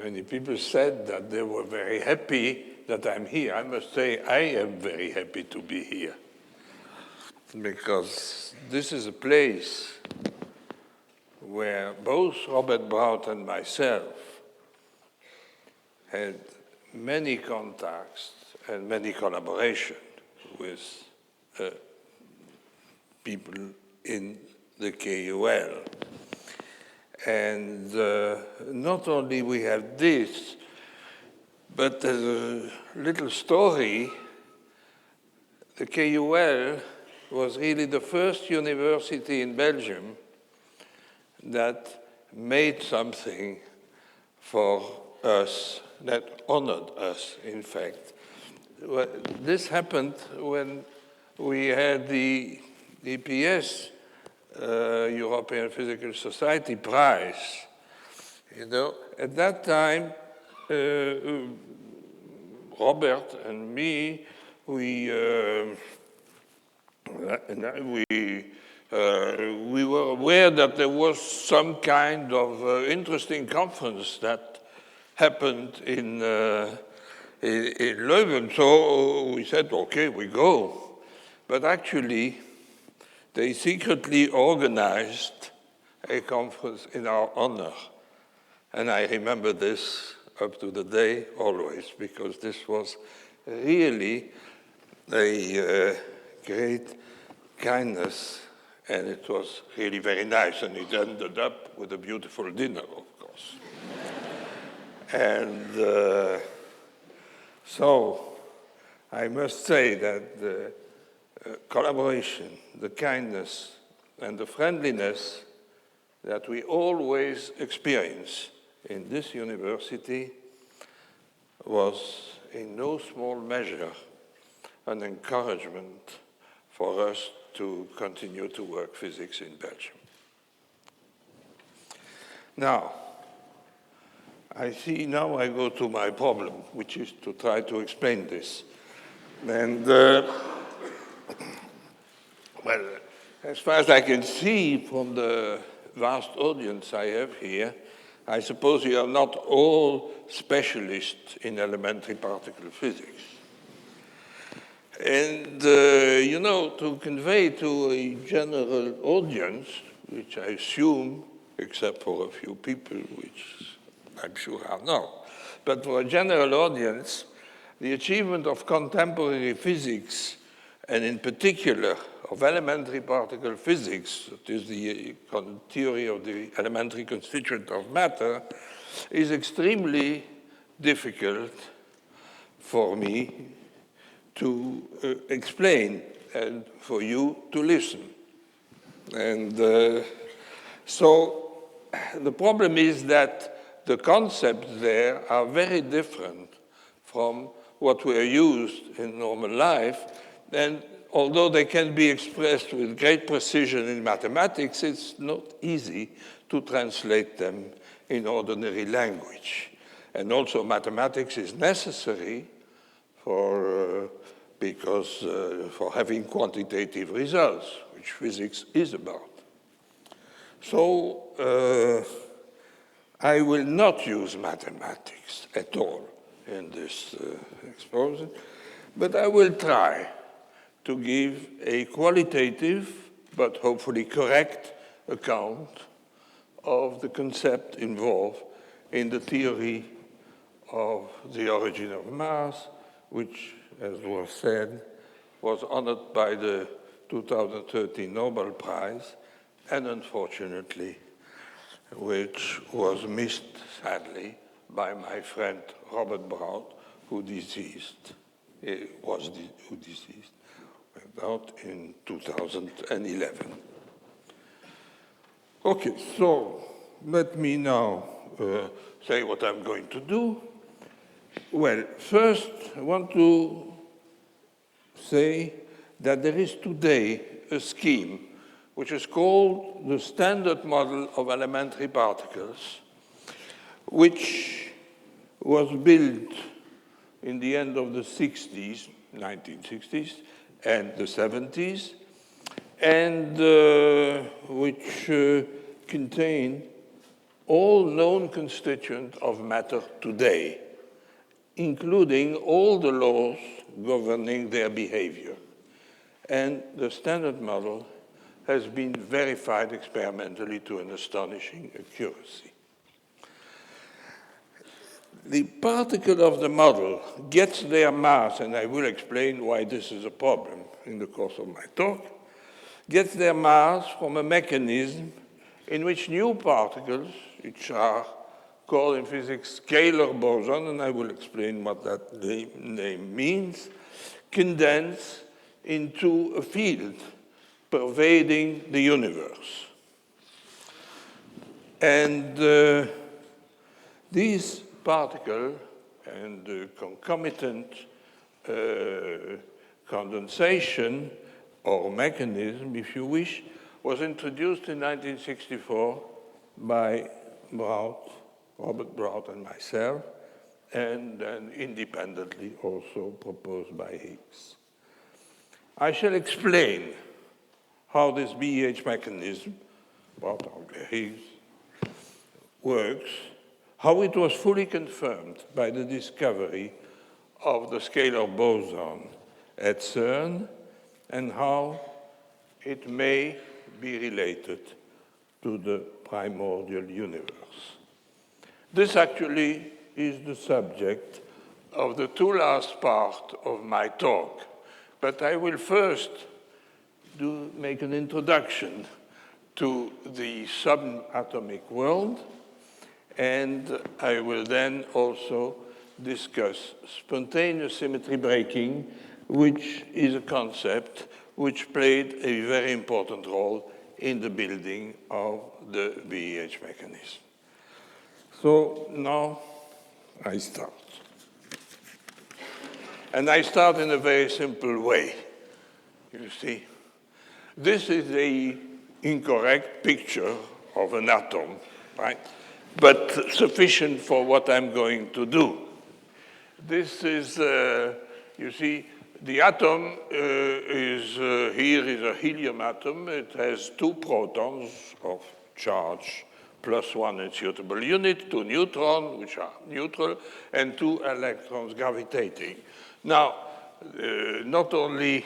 many people said that they were very happy that I'm here. I must say I am very happy to be here, because this is a place where both Robert Brout and myself had many contacts and many collaboration with people in the KUL. And not only we have this, but as a little story, the KUL was really the first university in Belgium that made something for us, that honored us, in fact. Well, this happened when we had the EPS, European Physical Society Prize. You know, at that time, Robert and me, we were aware that there was some kind of interesting conference that happened in Leuven. So we said, okay, we go. But actually, they secretly organized a conference in our honor. And I remember this up to the day always, because this was really a great kindness, and it was really very nice. And it ended up with a beautiful dinner, of course. And so I must say that the collaboration, the kindness, and the friendliness that we always experience in this university was in no small measure an encouragement for us to continue to work physics in Belgium. Now, I see now I go to my problem, which is to try to explain this. And well, as far as I can see from the vast audience I have here, I suppose you are not all specialists in elementary particle physics. And, you know, to convey to a general audience, which I assume, except for a few people, which I'm sure are not, but for a general audience, the achievement of contemporary physics, and in particular of elementary particle physics, that is the theory of the elementary constituent of matter, is extremely difficult for me to explain and for you to listen. And so the problem is that the concepts there are very different from what we are used in normal life. And although they can be expressed with great precision in mathematics, it's not easy to translate them in ordinary language. And also mathematics is necessary for having quantitative results, which physics is about. So I will not use mathematics at all in this exposure, but I will try to give a qualitative, but hopefully correct, account of the concept involved in the theory of the origin of mass, which, as was said, was honored by the 2013 Nobel Prize, and unfortunately, which was missed, sadly, by my friend Robert Brout, who went out in 2011. Okay, so let me now say what I'm going to do. Well, first, I want to say that there is today a scheme which is called the Standard Model of Elementary Particles, which was built in the end of the 60s, 1960s, and the 70s, and which contain all known constituents of matter today, including all the laws governing their behavior. And the standard model has been verified experimentally to an astonishing accuracy. The particle of the model gets their mass, and I will explain why this is a problem in the course of my talk, gets their mass from a mechanism in which new particles, which are called in physics scalar boson, and I will explain what that name means, condense into a field pervading the universe. And these particles and the concomitant condensation or mechanism, if you wish, was introduced in 1964 by Robert Brout and myself, and then independently also proposed by Higgs. I shall explain how this BEH mechanism, Higgs, works, how it was fully confirmed by the discovery of the scalar boson at CERN, and how it may be related to the primordial universe. This actually is the subject of the two last parts of my talk, but I will first make an introduction to the subatomic world, and I will then also discuss spontaneous symmetry breaking, which is a concept which played a very important role in the building of the BEH mechanism. So now I start. And I start in a very simple way. You see, this is an incorrect picture of an atom, right? But sufficient for what I'm going to do. This is, you see, the atom here is a helium atom. It has 2 protons of charge +1 in suitable unit, 2 neutrons, which are neutral, and 2 electrons gravitating. Now, not only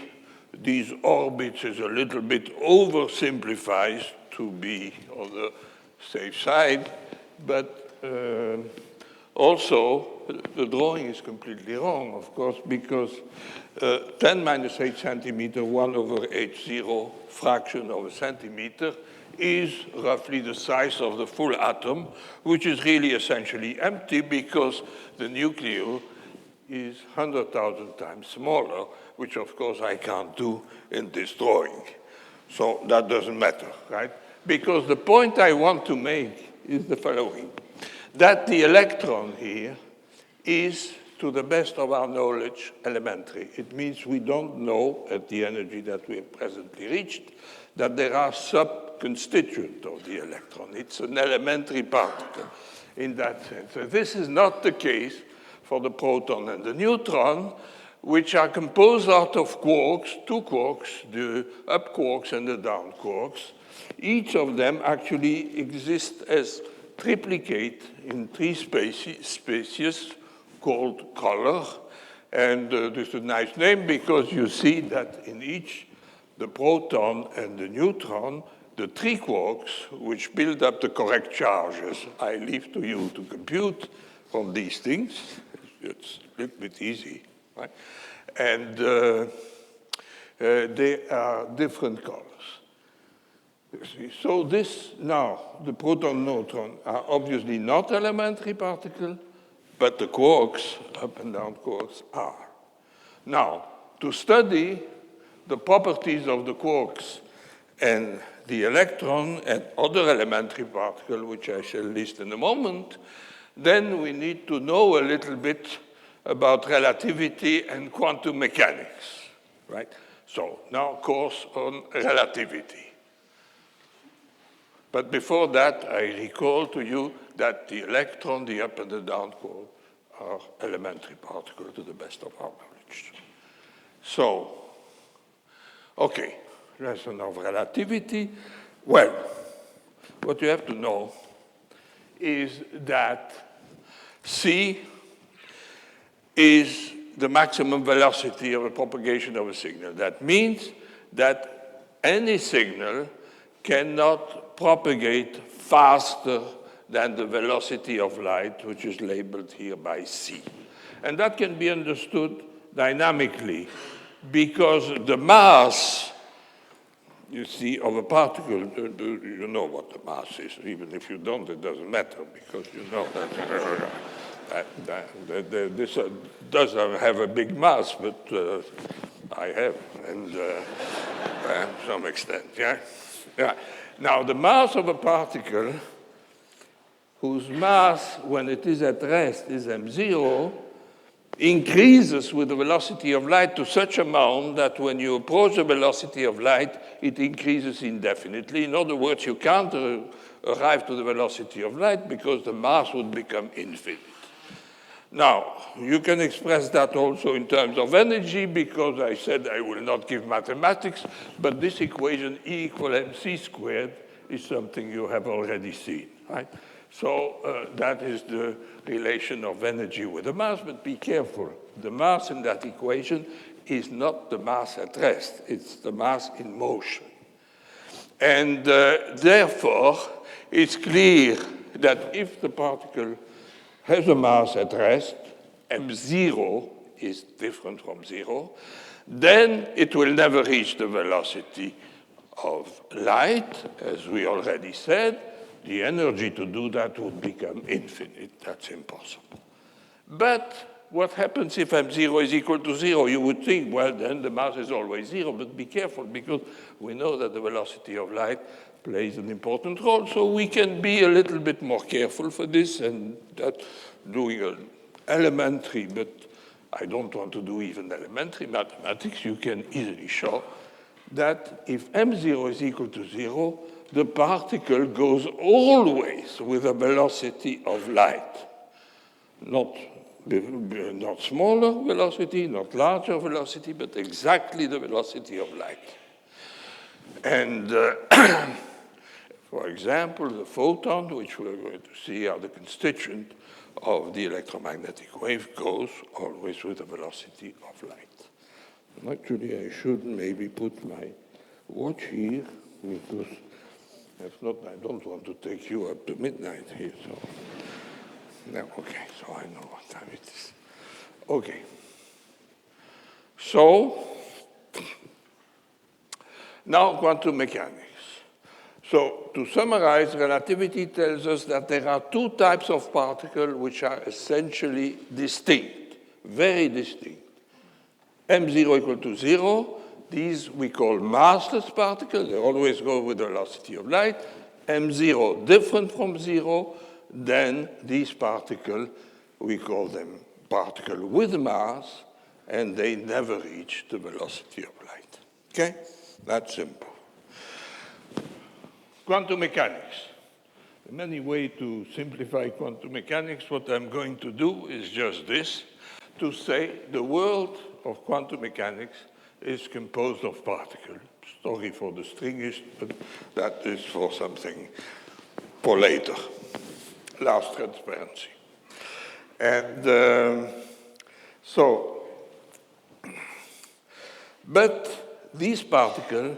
these orbits is a little bit oversimplified to be on the safe side, but also the drawing is completely wrong, of course, because 10 minus 8 centimeter, 1 over H0 fraction of a centimeter is roughly the size of the full atom, which is really essentially empty because the nucleus is 100,000 times smaller, which of course I can't do in this drawing. So that doesn't matter, right? Because the point I want to make is the following, that the electron here is, to the best of our knowledge, elementary. It means we don't know, at the energy that we have presently reached, that there are sub-constituents of the electron. It's an elementary particle in that sense. So this is not the case for the proton and the neutron, which are composed out of quarks, 2 quarks, the up quarks and the down quarks. Each of them actually exists as triplicate in 3 species called color. And this is a nice name because you see that in each, the proton and the neutron, the 3 quarks, which build up the correct charges, I leave to you to compute from these things. It's a little bit easy, right? And they are different colors. So this, now, the proton neutron are obviously not elementary particles, but the quarks, up and down quarks, are. Now, to study the properties of the quarks and the electron and other elementary particles, which I shall list in a moment, then we need to know a little bit about relativity and quantum mechanics, right? So now course on relativity. But before that, I recall to you that the electron, the up and the down quark, are elementary particles to the best of our knowledge. So, okay, lesson of relativity. Well, what you have to know is that c is the maximum velocity of a propagation of a signal. That means that any signal cannot propagate faster than the velocity of light, which is labeled here by c. And that can be understood dynamically because the mass, you see, of a particle, you know what the mass is. Even if you don't, it doesn't matter because you know that this doesn't have a big mass, but I have, and to some extent, yeah? Yeah. Now, the mass of a particle, whose mass, when it is at rest, is m0, increases with the velocity of light to such amount that when you approach the velocity of light, it increases indefinitely. In other words, you can't arrive to the velocity of light because the mass would become infinite. Now, you can express that also in terms of energy because I said I will not give mathematics, but this equation E equal mc squared is something you have already seen, right? So that is the relation of energy with the mass, but be careful. The mass in that equation is not the mass at rest, it's the mass in motion. And therefore, it's clear that if the particle has a mass at rest, m0 is different from 0, then it will never reach the velocity of light, as we already said. The energy to do that would become infinite. That's impossible. But what happens if m0 is equal to 0? You would think, well, then the mass is always 0, but be careful because we know that the velocity of light plays an important role, so we can be a little bit more careful for this, and that doing an elementary, but I don't want to do even elementary mathematics, you can easily show that if m0 is equal to 0, the particle goes always with a velocity of light. Not smaller velocity, not larger velocity, but exactly the velocity of light. And for example, the photon, which we're going to see are the constituent of the electromagnetic wave, goes always with the velocity of light. Actually, I should maybe put my watch here, because if not, I don't want to take you up to midnight here. So, no, okay, so I know what time it is. Okay. So, now quantum mechanics. So, to summarize, relativity tells us that there are two types of particles which are essentially distinct, very distinct. m0 equal to 0, these we call massless particles, they always go with the velocity of light. m0 different from 0, then these particles, we call them particles with mass, and they never reach the velocity of light. Okay? That's simple. Quantum mechanics. There are many ways to simplify quantum mechanics. What I'm going to do is just this, to say the world of quantum mechanics is composed of particles. Sorry for the stringish, but that is for something for later. Last transparency. And but these particles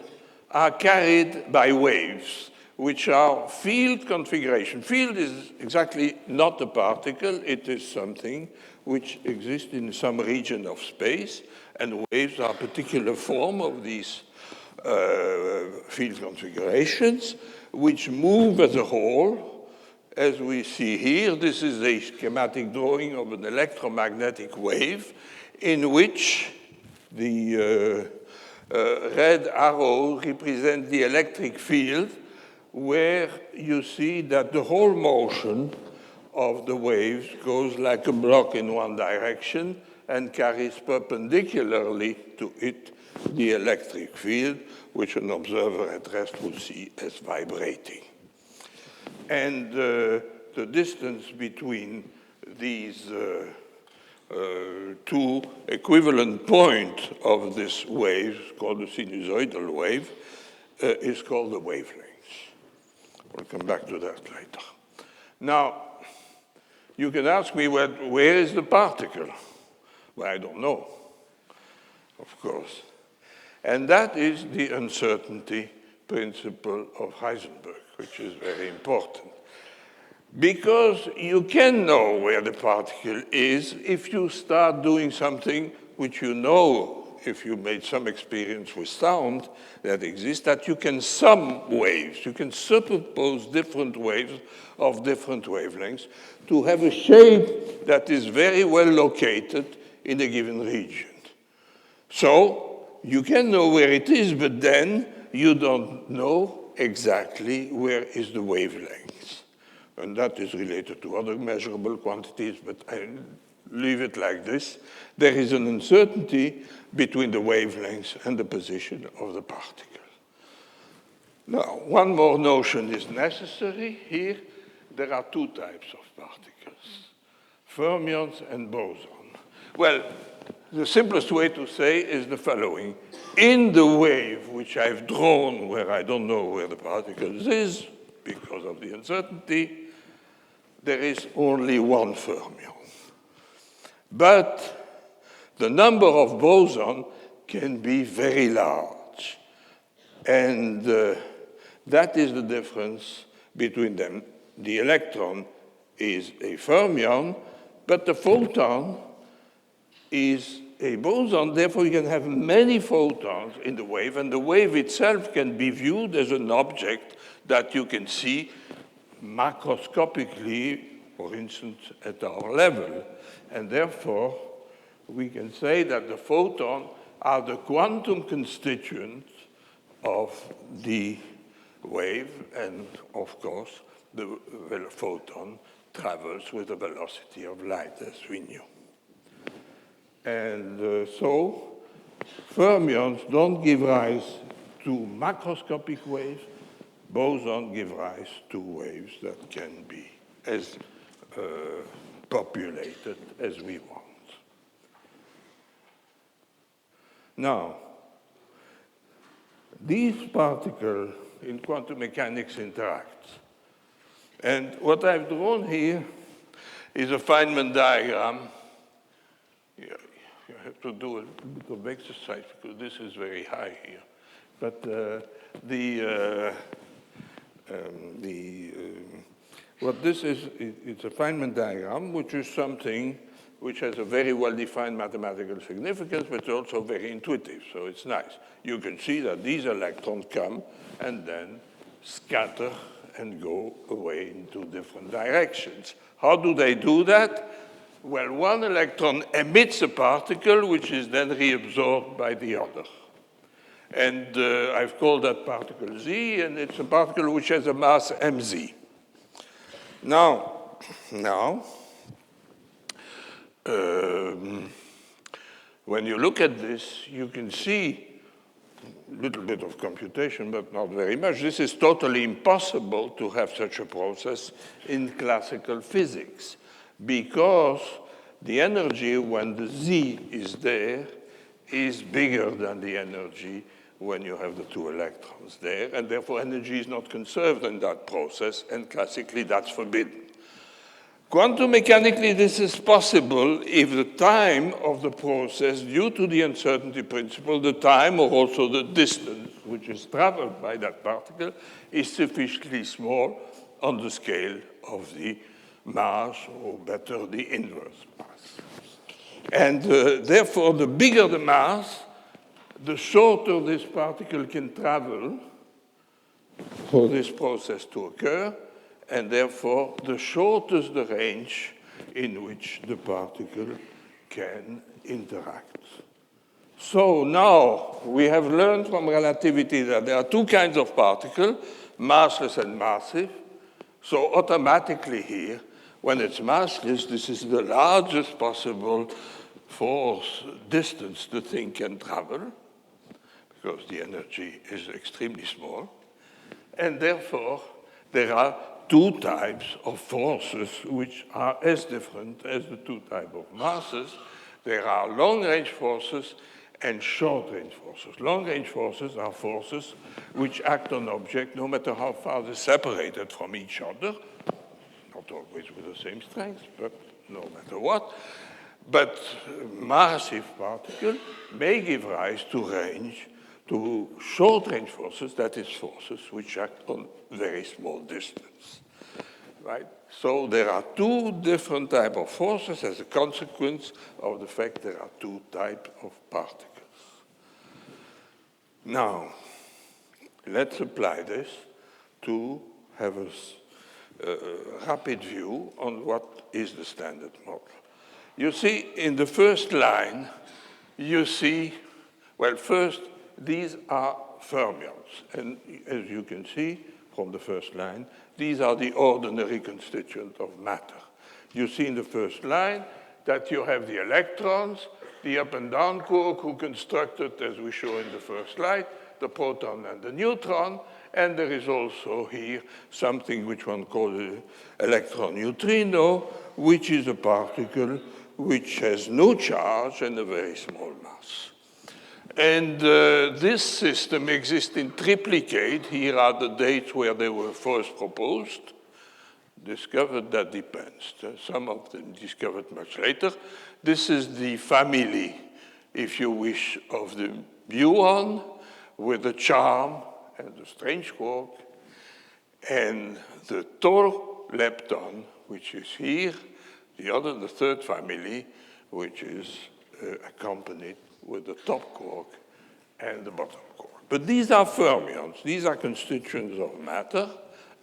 are carried by waves, which are field configuration. Field is exactly not a particle, it is something which exists in some region of space, and waves are a particular form of these field configurations, which move as a whole. As we see here, this is a schematic drawing of an electromagnetic wave in which the red arrow represents the electric field, where you see that the whole motion of the waves goes like a block in one direction and carries perpendicularly to it the electric field, which an observer at rest would see as vibrating. And the distance between these two equivalent points of this wave, called the sinusoidal wave, is called the wavelength. We'll come back to that later. Now, you can ask me, where is the particle? Well, I don't know, of course. And that is the uncertainty principle of Heisenberg, which is very important. Because you can know where the particle is if you start doing something which you know, if you made some experience with sound that exists, that you can sum waves. You can superpose different waves of different wavelengths to have a shape that is very well located in a given region. So you can know where it is, but then you don't know exactly where is the wavelength. And that is related to other measurable quantities, but I leave it like this. There is an uncertainty between the wavelengths and the position of the particle. Now, one more notion is necessary here. There are two types of particles, fermions and boson. Well, the simplest way to say is the following. In the wave which I've drawn, where I don't know where the particle is, because of the uncertainty, there is only one fermion. But the number of boson can be very large. And that is the difference between them. The electron is a fermion, but the photon is a boson. Therefore, you can have many photons in the wave, and the wave itself can be viewed as an object that you can see macroscopically, for instance, at our level. And therefore, we can say that the photons are the quantum constituents of the wave, and of course, the photon travels with the velocity of light, as we knew. And so, fermions don't give rise to macroscopic waves. Bosons give rise to waves that can be as populated as we want. Now, these particles in quantum mechanics interact. And what I've drawn here is a Feynman diagram. You have to do a bit of exercise because this is very high here. But what this is, it's a Feynman diagram, which is something which has a very well-defined mathematical significance, but also very intuitive, so it's nice. You can see that these electrons come and then scatter and go away into different directions. How do they do that? Well, one electron emits a particle, which is then reabsorbed by the other. And I've called that particle Z, and it's a particle which has a mass mz. Now, when you look at this, you can see a little bit of computation, but not very much. This is totally impossible to have such a process in classical physics, because the energy when the Z is there is bigger than the energy when you have the two electrons there, and therefore energy is not conserved in that process, and classically that's forbidden. Quantum mechanically, this is possible if the time of the process, due to the uncertainty principle, the time or also the distance which is traveled by that particle is sufficiently small on the scale of the mass, or better, the inverse mass. And therefore, the bigger the mass, the shorter this particle can travel for this process to occur, and therefore the shorter the range in which the particle can interact. So now we have learned from relativity that there are two kinds of particles, massless and massive. So automatically here, when it's massless, this is the largest possible force distance the thing can travel, because the energy is extremely small. And therefore, there are two types of forces which are as different as the two types of masses. There are long-range forces and short-range forces. Long-range forces are forces which act on objects no matter how far they're separated from each other, not always with the same strength, but no matter what. But massive particles may give rise to short-range forces, that is, forces which act on very small distance, right? So there are two different types of forces as a consequence of the fact there are two types of particles. Now, let's apply this to have a rapid view on what is the standard model. You see, in the first line, you see, well, first, these are fermions. And as you can see from the first line, these are the ordinary constituents of matter. You see in the first line that you have the electrons, the up and down quark, who constructed, as we show in the first slide, the proton and the neutron, and there is also here something which one calls an electron neutrino, which is a particle which has no charge and a very small mass. And this system exists in triplicate. Here are the dates where they were first proposed. Discovered, that depends. Some of them discovered much later. This is the family, if you wish, of the muon with the charm and the strange quark, and the tau lepton, which is here, the third family, which is accompanied with the top quark and the bottom quark. But these are fermions. These are constituents of matter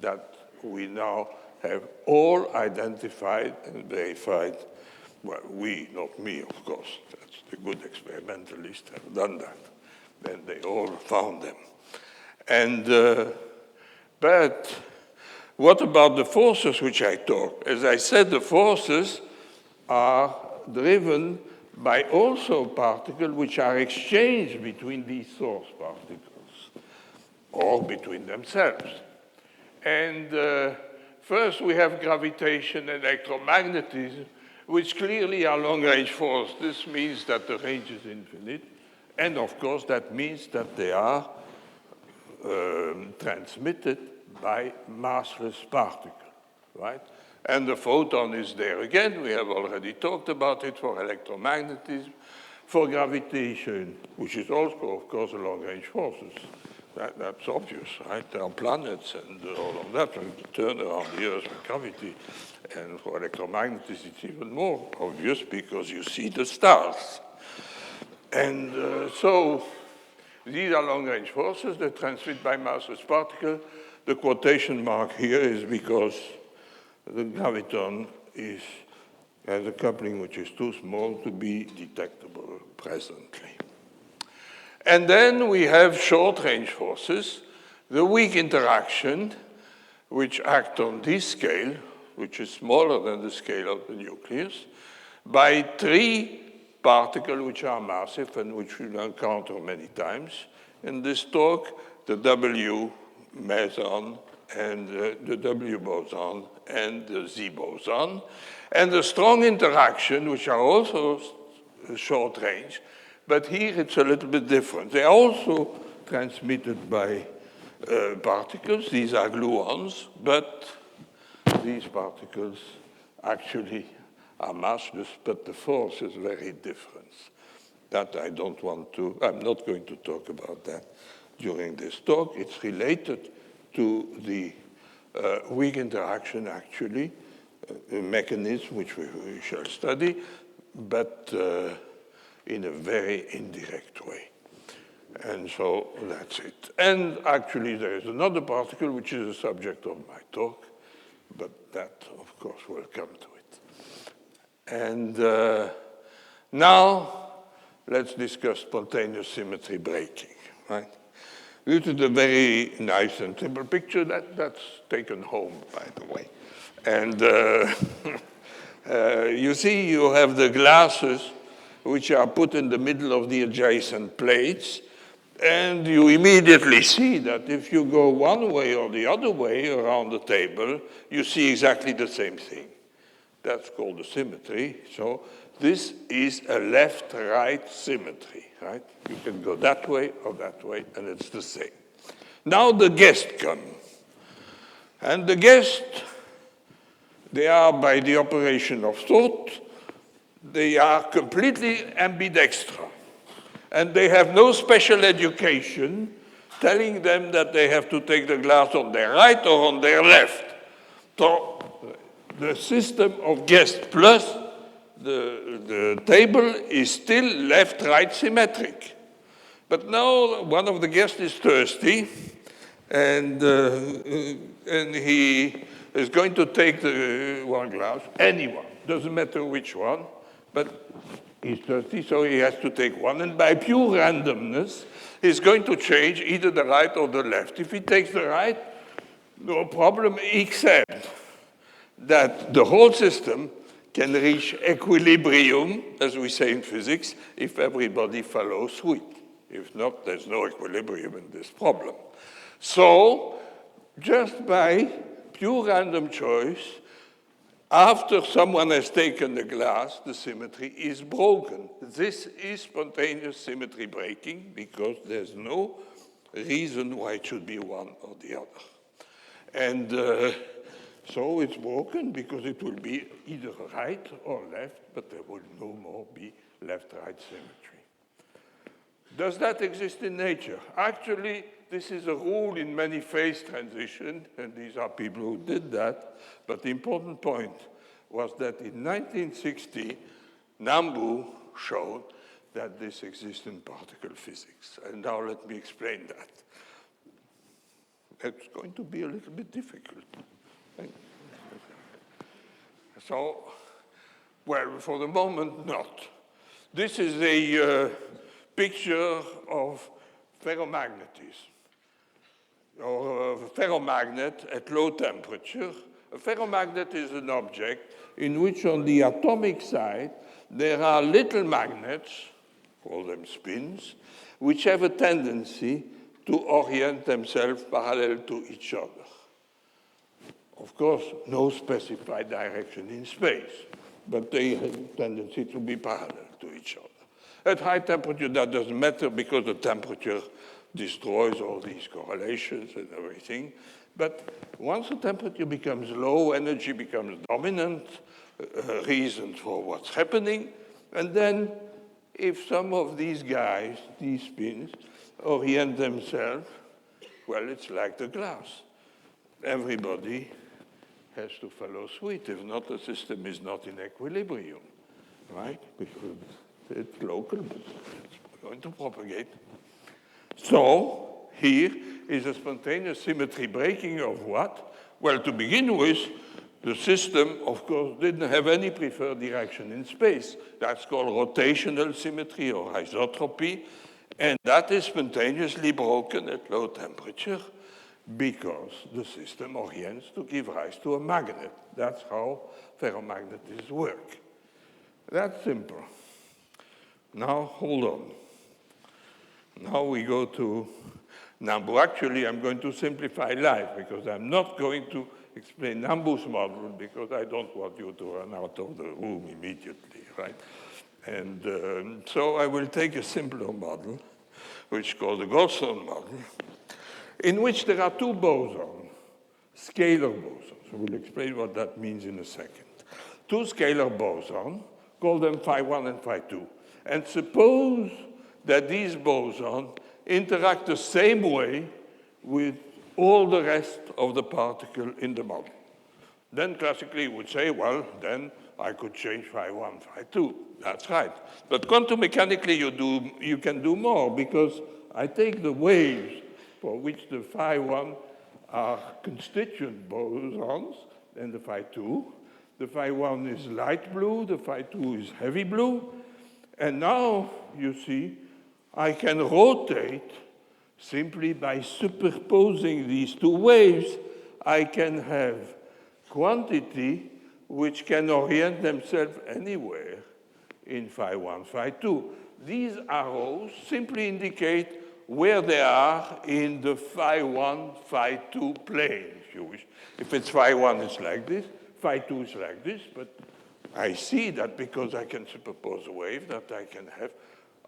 that we now have all identified and verified. Well, we, not me, of course. That's the good experimentalists have done that. Then they all found them. And, but what about the forces which I talk? As I said, the forces are driven by also particles which are exchanged between these source particles or between themselves. And first we have gravitation and electromagnetism, which clearly are long-range forces. This means that the range is infinite. And of course, that means that they are transmitted by massless particles, right? And the photon is there again. We have already talked about it for electromagnetism. For gravitation, which is also, of course, a long-range forces. That's obvious, right? There are planets and all of that, and turn around the Earth with gravity. And for electromagnetism, it's even more obvious because you see the stars. And so these are long-range forces that transmit by massless particles. The quotation mark here is because the graviton has a coupling which is too small to be detectable presently. And then we have short-range forces, the weak interaction, which act on this scale, which is smaller than the scale of the nucleus, by three particles which are massive and which we will encounter many times in this talk, the W meson and the W boson and the Z boson, and the strong interaction, which are also short range, but here it's a little bit different. They are also transmitted by particles. These are gluons, but these particles actually are massless, but the force is very different. That I'm not going to talk about that during this talk. It's related to the weak interaction, actually, a mechanism which we shall study, but in a very indirect way. And so that's it. And actually, there is another particle which is the subject of my talk, but that, of course, will come to it. And now, let's discuss spontaneous symmetry breaking, right? This is a very nice and simple picture that's taken home, by the way. And you see, you have the glasses which are put in the middle of the adjacent plates, and you immediately see that if you go one way or the other way around the table, you see exactly the same thing. That's called a symmetry. So this is a left-right symmetry, right? You can go that way or that way, and it's the same. Now the guest comes. And the guest they are, by the operation of thought, they are completely ambidextrous. And they have no special education telling them that they have to take the glass on their right or on their left. So the system of guest plus the table is still left-right symmetric. But now one of the guests is thirsty, and he is going to take the one glass, anyone, doesn't matter which one, but he's thirsty, so he has to take one, and by pure randomness, he's going to change either the right or the left. If he takes the right, no problem, except that the whole system can reach equilibrium, as we say in physics, if everybody follows suit. If not, there's no equilibrium in this problem. So, just by pure random choice, after someone has taken the glass, the symmetry is broken. This is spontaneous symmetry breaking because there's no reason why it should be one or the other. And so it's broken because it will be either right or left, but there will no more be left-right symmetry. Does that exist in nature? Actually, this is a rule in many phase transition, and these are people who did that. But the important point was that in 1960, Nambu showed that this exists in particle physics. And now let me explain that. It's going to be a little bit difficult. So, well, for the moment, not. This is a picture of ferromagnetism, or a ferromagnet at low temperature. A ferromagnet is an object in which on the atomic side there are little magnets, call them spins, which have a tendency to orient themselves parallel to each other. Of course, no specified direction in space, but they have a tendency to be parallel to each other. At high temperature, that doesn't matter because the temperature destroys all these correlations and everything. But once the temperature becomes low, energy becomes dominant reason for what's happening. And then if some of these guys, these spins, orient themselves, well, it's like the glass. Everybody has to follow suit. If not, the system is not in equilibrium, right? Because it's local, but it's going to propagate. So here is a spontaneous symmetry breaking of what? Well, to begin with, the system, of course, didn't have any preferred direction in space. That's called rotational symmetry or isotropy, and that is spontaneously broken at low temperature because the system orients to give rise to a magnet. That's how ferromagnetics work. That's simple. Now, hold on. Now we go to Nambu. Actually, I'm going to simplify life because I'm not going to explain Nambu's model because I don't want you to run out of the room immediately, right? And so I will take a simpler model, which is called the Goldstone model, in which there are two bosons, scalar bosons. We'll explain what that means in a second. Two scalar bosons, call them phi 1 and phi 2. And suppose that these bosons interact the same way with all the rest of the particle in the model. Then classically you would say, well, then I could change phi 1, phi 2. That's right. But quantum mechanically you can do more because I take the waves for which the phi 1 are constituent bosons and the phi 2. The phi 1 is light blue, the phi 2 is heavy blue. And now, you see, I can rotate simply by superposing these two waves. I can have quantity which can orient themselves anywhere in phi 1, phi 2. These arrows simply indicate where they are in the phi 1, phi 2 plane, if you wish. If it's phi 1, it's like this. Phi 2 is like this, but I see that because I can superpose a wave that I can have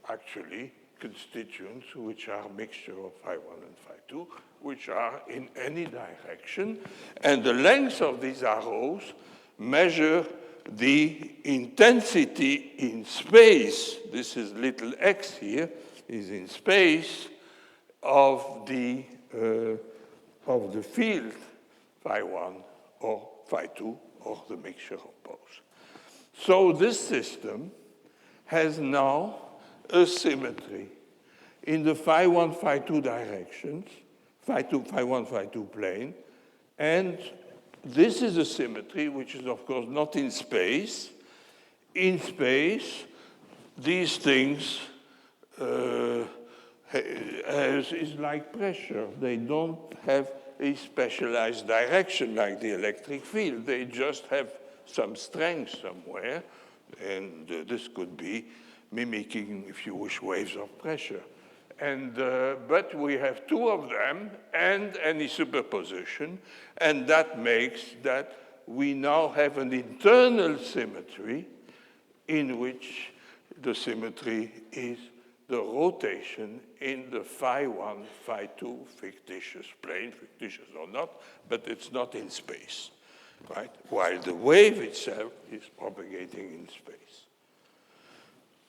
actually constituents which are a mixture of phi 1 and phi 2, which are in any direction. And the length of these arrows measure the intensity in space. This is little x here, is in space of the field phi1 or phi2 or the mixture of both. So this system has now a symmetry in the phi1, phi2 directions, phi1, phi2 plane, and this is a symmetry which is, of course, not in space. In space, these things is like pressure. They don't have a specialized direction like the electric field. They just have some strength somewhere, and this could be mimicking, if you wish, waves of pressure. And, but we have two of them and any superposition, and that makes that we now have an internal symmetry in which the symmetry is the rotation in the phi1, phi2 fictitious plane, fictitious or not, but it's not in space, right? While the wave itself is propagating in space.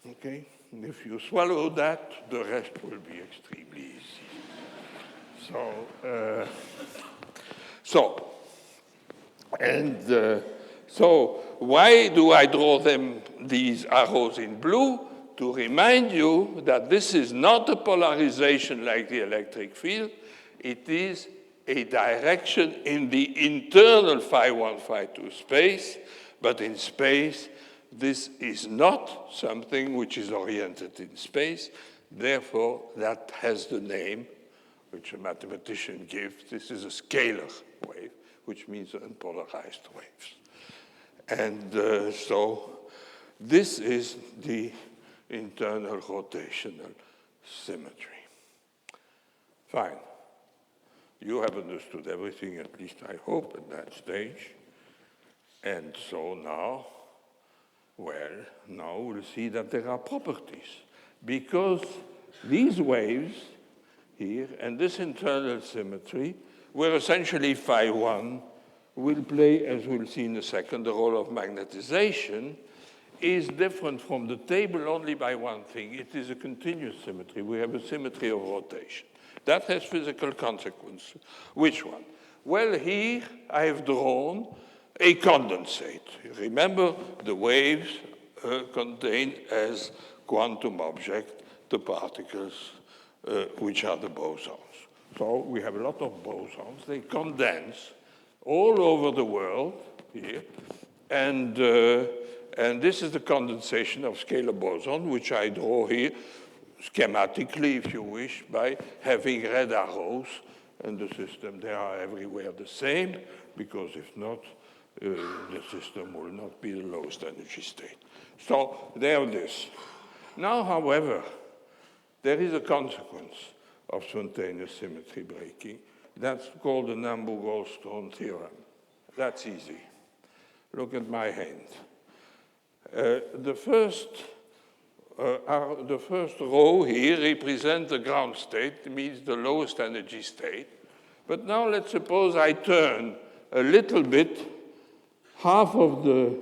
Okay? And if you swallow that, the rest will be extremely easy. So why do I draw these arrows in blue? To remind you that this is not a polarization like the electric field. It is a direction in the internal phi1, phi2 space, but in space, this is not something which is oriented in space. Therefore, that has the name which a mathematician gives. This is a scalar wave, which means unpolarized waves. And so this is the internal rotational symmetry. Fine. You have understood everything, at least I hope, at that stage. And so now, well, now we'll see that there are properties. Because these waves here and this internal symmetry, where essentially phi1 will play, as we'll see in a second, the role of magnetization, is different from the table only by one thing. It is a continuous symmetry. We have a symmetry of rotation. That has physical consequences. Which one? Well, here I have drawn a condensate. Remember, the waves contain as quantum object the particles which are the bosons. So we have a lot of bosons. They condense all over the world here. And this is the condensation of scalar boson, which I draw here schematically, if you wish, by having red arrows. And the system, they are everywhere the same, because if not, the system will not be the lowest energy state. So there it is. Now, however, there is a consequence of spontaneous symmetry breaking. That's called the Nambu-Goldstone theorem. That's easy. Look at my hand. The first row here represents the ground state. It means the lowest energy state. But now let's suppose I turn a little bit, half of the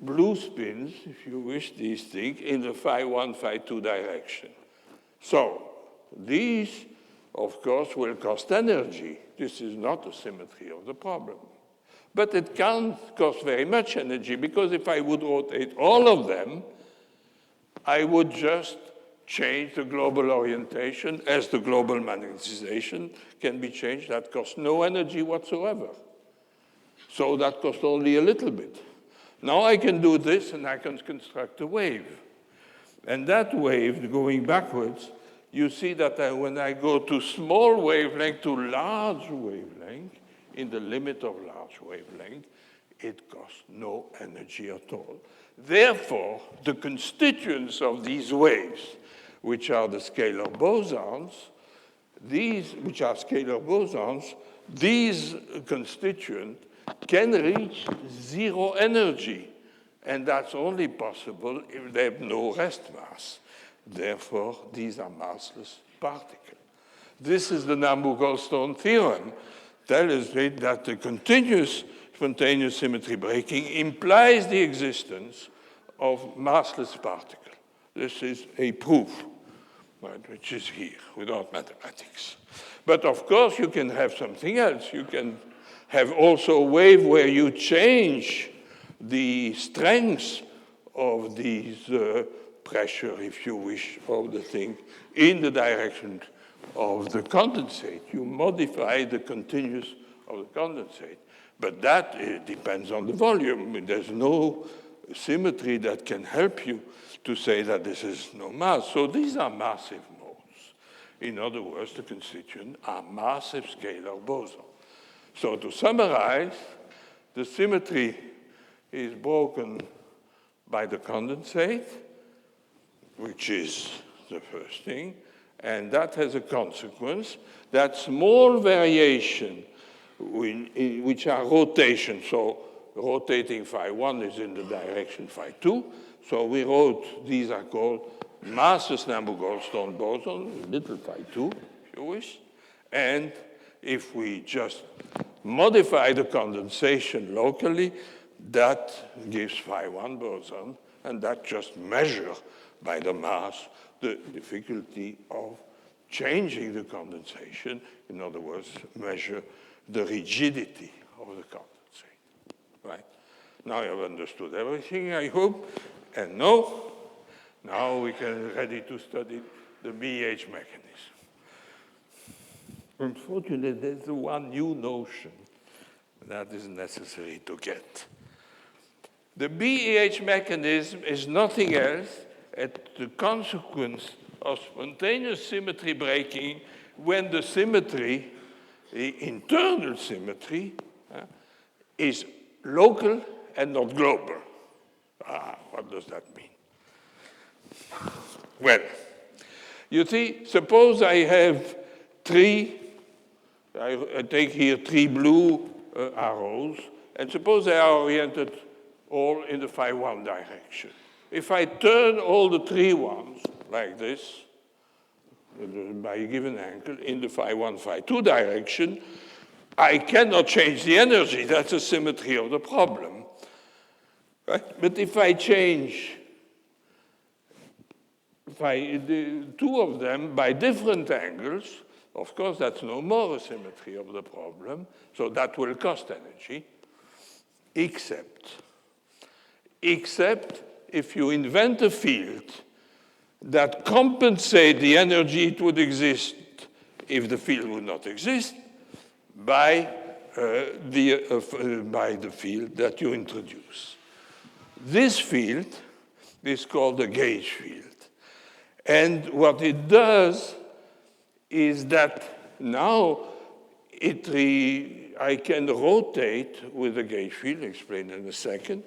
blue spins, if you wish, these things, in the phi1, phi2 direction. So these, of course, will cost energy. This is not a symmetry of the problem. But it can't cost very much energy, because if I would rotate all of them, I would just change the global orientation as the global magnetization can be changed. That costs no energy whatsoever. So that costs only a little bit. Now I can do this, and I can construct a wave. And that wave, going backwards, you see that when I go to small wavelength to large wavelength, in the limit of large wavelength, it costs no energy at all. Therefore, the constituents of these waves, which are the scalar bosons, these constituents can reach zero energy. And that's only possible if they have no rest mass. Therefore, these are massless particles. This is the Nambu-Goldstone theorem. Tells me that the continuous spontaneous symmetry breaking implies the existence of massless particles. This is a proof, right, which is here, without mathematics. But of course, you can have something else. You can have also a wave where you change the strength of these pressure, if you wish, of the thing in the direction of the condensate. You modify the continuous of the condensate. But that depends on the volume. There's no symmetry that can help you to say that this is no mass. So these are massive modes. In other words, the constituents are massive scalar bosons. So to summarize, the symmetry is broken by the condensate, which is the first thing, and that has a consequence that small variation, which are rotation, so rotating phi 1 is in the direction phi 2, so we wrote, these are called massless Nambu-Goldstone boson, little phi 2, if you wish, and if we just modify the condensation locally, that gives phi 1 boson, and that just measures by the mass the difficulty of changing the condensation. In other words, measure the rigidity of the condensate. Right? Now you have understood everything, I hope. And now we can ready to study the BH mechanism. Unfortunately, there's one new notion that is necessary to get. The BEH mechanism is nothing else than the consequence of spontaneous symmetry breaking when the symmetry, the internal symmetry, is local and not global. What does that mean? Well, you see, suppose I have I take here three blue arrows, and suppose they are oriented all in the phi 1 direction. If I turn all the three ones like this, by a given angle, in the phi 1, phi 2 direction, I cannot change the energy. That's the symmetry of the problem. Right? But if I change the two of them by different angles, of course, that's no more a symmetry of the problem, so that will cost energy, except if you invent a field that compensates the energy it would exist if the field would not exist by the field that you introduce. This field is called the gauge field. And what it does is that now I can rotate with the gauge field, explain in a second.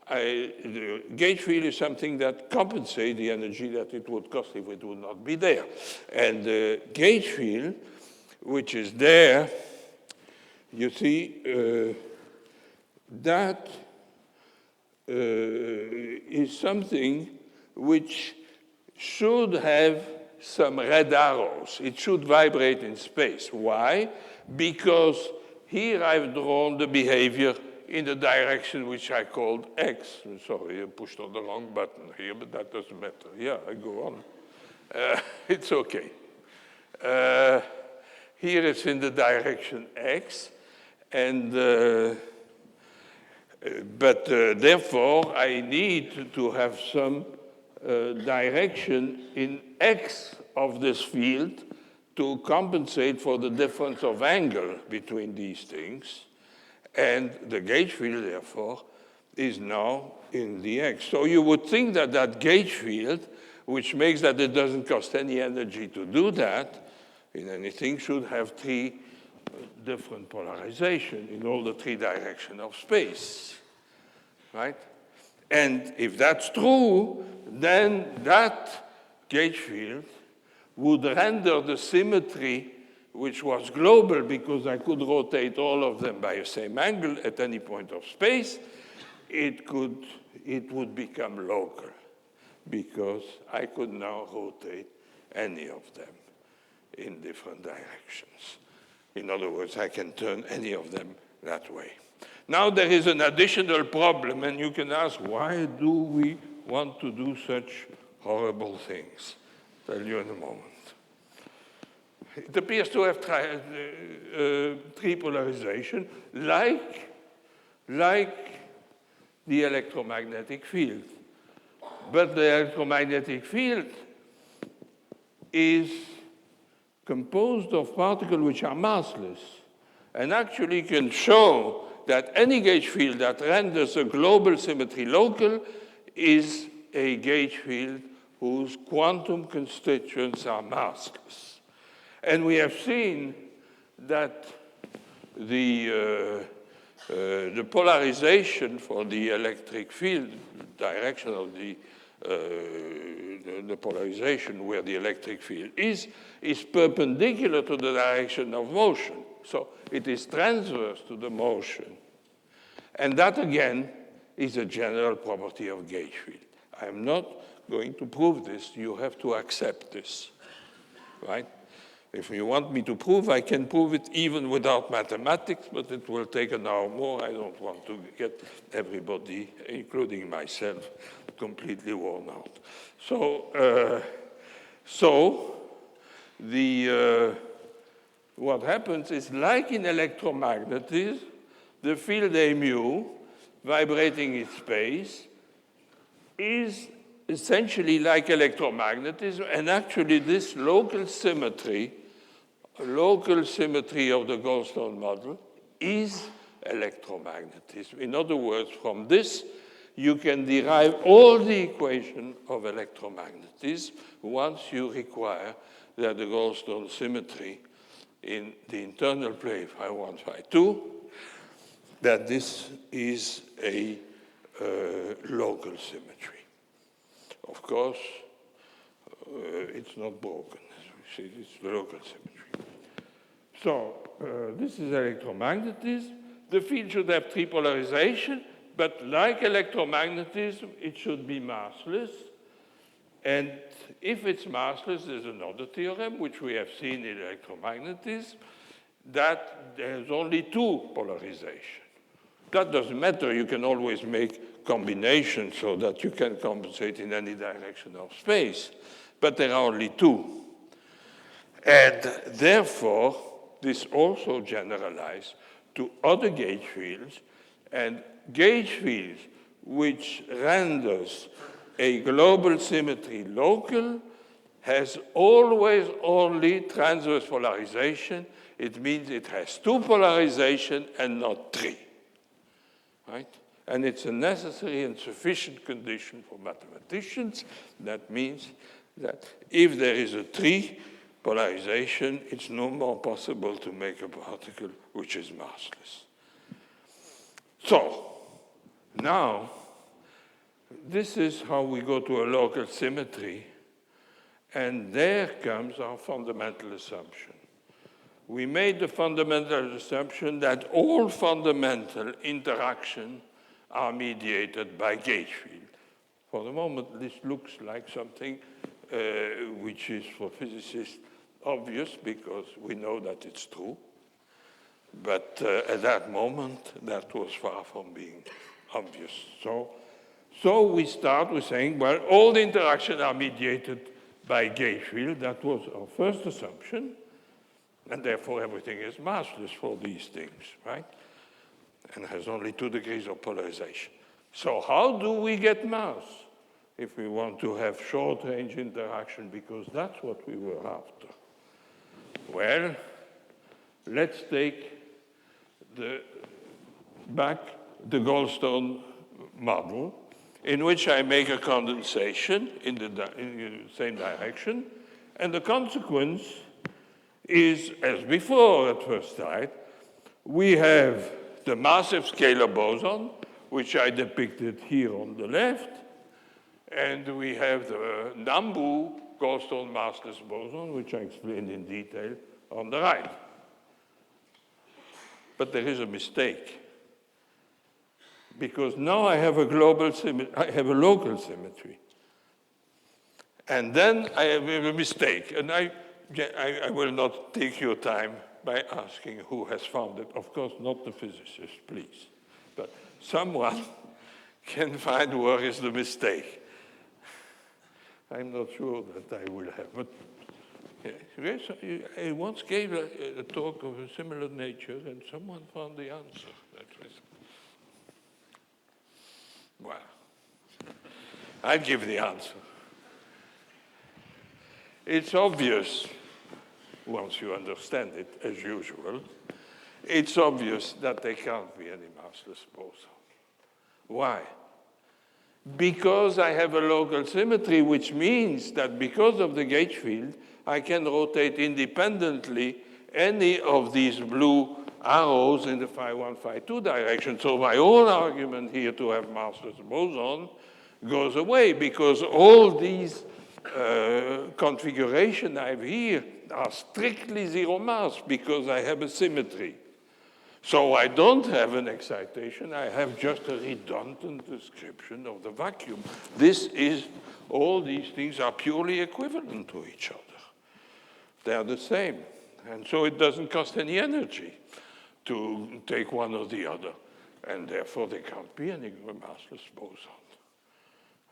The gauge field is something that compensates the energy that it would cost if it would not be there. And the gauge field, which is there, you see, that is something which should have some red arrows. It should vibrate in space. Why? Because here I've drawn the behavior in the direction which I called X. I'm sorry, I pushed on the wrong button here, but that doesn't matter. Yeah, I go on. It's okay. Here it's in the direction X, and but therefore I need to have some direction in X of this field to compensate for the difference of angle between these things. And the gauge field, therefore, is now in the X. So you would think that that gauge field, which makes that it doesn't cost any energy to do that in anything, should have three different polarization in all the three directions of space, right? And if that's true, then that gauge field would render the symmetry, which was global because I could rotate all of them by the same angle at any point of space, it would become local because I could now rotate any of them in different directions. In other words, I can turn any of them that way. Now there is an additional problem, and you can ask, why do we want to do such horrible things? I'll tell you in a moment. It appears to have three polarization, like the electromagnetic field. But the electromagnetic field is composed of particles which are massless, and actually can show that any gauge field that renders a global symmetry local is a gauge field whose quantum constituents are massless. And we have seen that the polarization for the electric field, direction of the polarization where the electric field is perpendicular to the direction of motion. So it is transverse to the motion. And that, again, is a general property of gauge field. I'm not going to prove this. You have to accept this, right? If you want me to prove, I can prove it even without mathematics, but it will take an hour more. I don't want to get everybody, including myself, completely worn out. So, what happens is, like in electromagnetism, the field A mu, vibrating in space, is essentially like electromagnetism, and actually this local symmetry of the Goldstone model is electromagnetism. In other words, from this, you can derive all the equation of electromagnetism once you require that the Goldstone symmetry in the internal plane phi1, phi2, that this is a local symmetry. Of course, it's not broken. It's the local symmetry. So this is electromagnetism. The field should have three polarization, but like electromagnetism, it should be massless. And if it's massless, there's another theorem, which we have seen in electromagnetism, that there's only two polarization. That doesn't matter. You can always make combinations so that you can compensate in any direction of space. But there are only two. And therefore, this also generalizes to other gauge fields. And gauge fields which renders a global symmetry local has always only transverse polarization. It means it has two polarization and not three. Right? And it's a necessary and sufficient condition for mathematicians. That means that if there is a three polarization, it's no more possible to make a particle which is massless. So, now, this is how we go to a local symmetry, and there comes our fundamental assumption. We made the fundamental assumption that all fundamental interactions are mediated by gauge field. For the moment, this looks like something which is for physicists obvious because we know that it's true. But at that moment, that was far from being obvious. So we start with saying, well, all the interactions are mediated by gauge field. That was our first assumption. And therefore, everything is massless for these things, right? And has only 2 degrees of polarization. So how do we get mass if we want to have short-range interaction? Because that's what we were after. Well, let's take the Goldstone model, in which I make a condensation in the same direction, and the consequence is, as before at first sight, we have the massive scalar boson, which I depicted here on the left, and we have the Nambu Goldstone massless boson, which I explained in detail on the right. But there is a mistake, because now I have a local symmetry. And then I have a mistake, and I will not take your time by asking who has found it. Of course, not the physicist, please. but someone can find where is the mistake. I'm not sure that I will have, but yes, I once gave a talk of a similar nature, and someone found the answer. That was, well, I'll give the answer. It's obvious, once you understand it, as usual, it's obvious that there can't be any massless boson. Why? Because I have a local symmetry, which means that because of the gauge field, I can rotate independently any of these blue arrows in the phi 1, phi 2 direction. So my whole argument here to have massless boson goes away, because all these configuration I have here are strictly zero mass, because I have a symmetry. So I don't have an excitation, I have just a redundant description of the vacuum. All these things are purely equivalent to each other. They are the same. And so it doesn't cost any energy to take one or the other. And therefore there can't be any massless boson.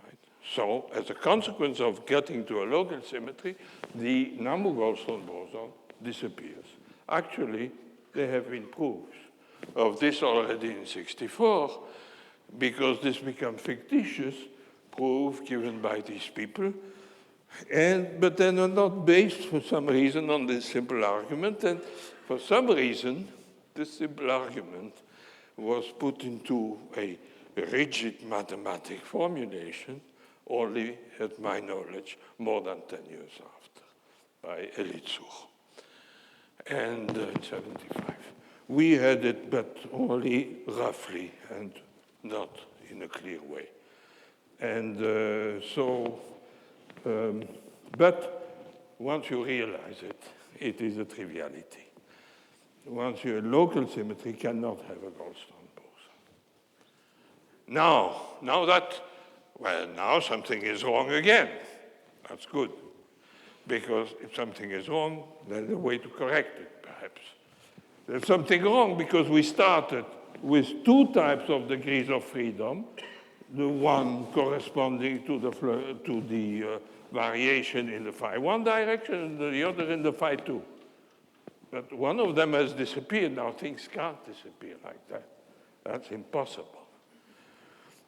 Right? So as a consequence of getting to a local symmetry, the Namu-Goldstone boson disappears. Actually, there have been proofs of this already in 1964, because this became fictitious proof given by these people, but then are not based for some reason on this simple argument, and for some reason this simple argument was put into a rigid mathematic formulation only, at my knowledge, more than 10 years after, by Elitzur. And in 1975. We had it, but only roughly and not in a clear way. And but once you realize it, it is a triviality. Once your local symmetry cannot have a Goldstone boson. Now something is wrong again. That's good. Because if something is wrong, there's a way to correct it, perhaps. There's something wrong because we started with two types of degrees of freedom, the one corresponding to the variation in the phi 1 direction and the other in the phi 2. But one of them has disappeared. Now things can't disappear like that. That's impossible.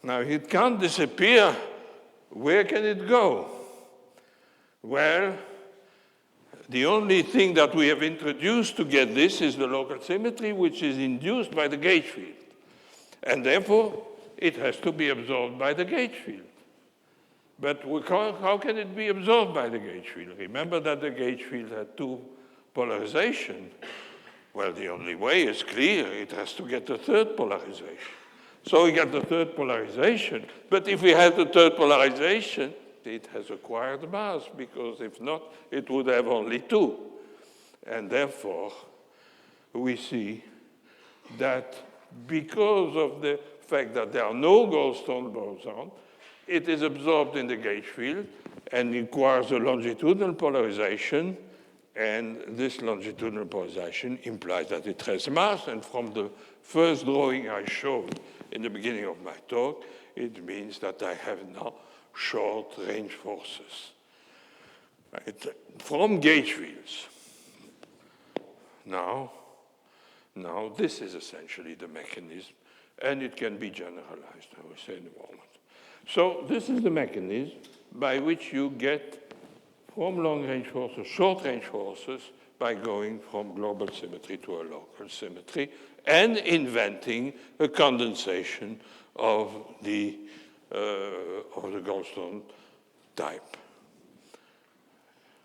Now it can't disappear. Where can it go? Well, the only thing that we have introduced to get this is the local symmetry, which is induced by the gauge field. And therefore, it has to be absorbed by the gauge field. But how can it be absorbed by the gauge field? Remember that the gauge field had two polarization. Well, the only way is clear. It has to get the third polarization. So we get the third polarization. But if we had the third polarization, it has acquired mass, because if not, it would have only two. And therefore, we see that because of the fact that there are no Goldstone bosons, it is absorbed in the gauge field and requires a longitudinal polarization, and this longitudinal polarization implies that it has mass, and from the first drawing I showed in the beginning of my talk, it means that I have now short range forces, right, from gauge fields. Now, this is essentially the mechanism, and it can be generalized, I will say in a moment. So this is the mechanism by which you get from long-range forces, short-range forces, by going from global symmetry to a local symmetry, and inventing a condensation of the Goldstone type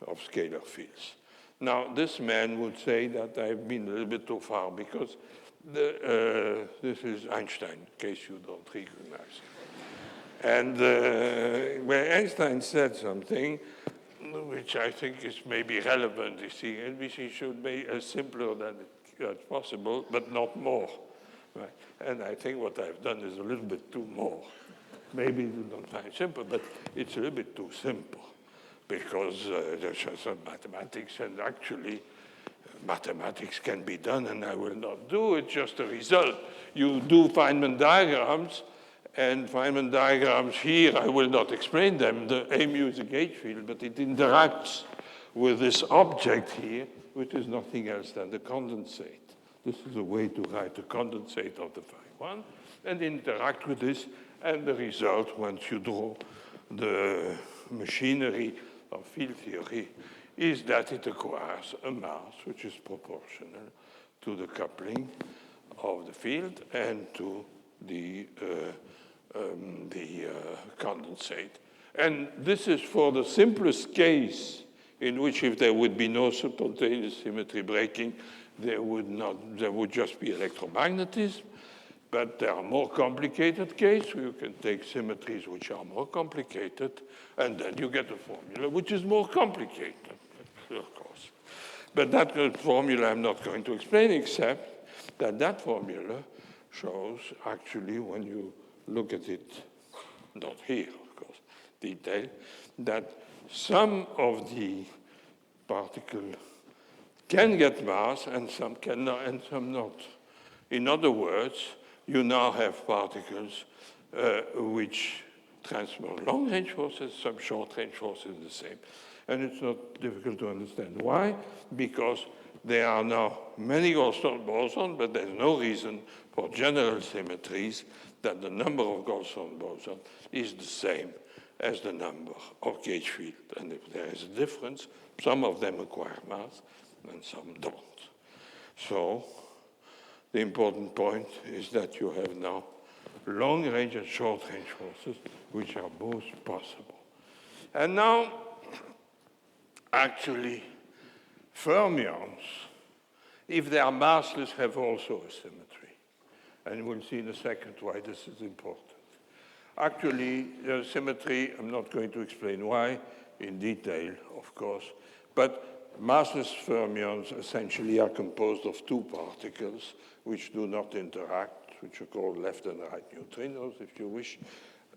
of scalar fields. Now, this man would say that I've been a little bit too far, because this is Einstein, in case you don't recognize it. And where Einstein said something which I think is maybe relevant, you see, NBC should be as simpler than as possible, but not more. Right? And I think what I've done is a little bit too more. Maybe you don't find it simple, but it's a little bit too simple, because there's some mathematics, and actually mathematics can be done, and I will not do it, just a result. You do Feynman diagrams, and Feynman diagrams here, I will not explain them. The mu is a gauge field, but it interacts with this object here, which is nothing else than the condensate. This is a way to write the condensate of the phi 1, and interact with this, and the result, once you draw the machinery of field theory, is that it acquires a mass which is proportional to the coupling of the field and to the condensate. And this is for the simplest case in which if there would be no spontaneous symmetry breaking, there would just be electromagnetism. But there are more complicated cases where you can take symmetries which are more complicated, and then you get a formula which is more complicated, of course. But that formula I'm not going to explain, except that that formula shows actually, when you look at it, not here, of course, detail, that some of the particles can get mass and some cannot, and some not. In other words, you now have particles which transfer long-range forces, some short-range forces the same. And it's not difficult to understand. Why? Because there are now many Goldstone bosons, but there's no reason for general symmetries that the number of Goldstone bosons is the same as the number of gauge fields. And if there is a difference, some of them acquire mass and some don't. So the important point is that you have now long-range and short-range forces, which are both possible. And now, actually, fermions, if they are massless, have also a symmetry. And we'll see in a second why this is important. Actually, the symmetry, I'm not going to explain why in detail, of course, but massless fermions essentially are composed of two particles which do not interact, which are called left and right neutrinos, if you wish.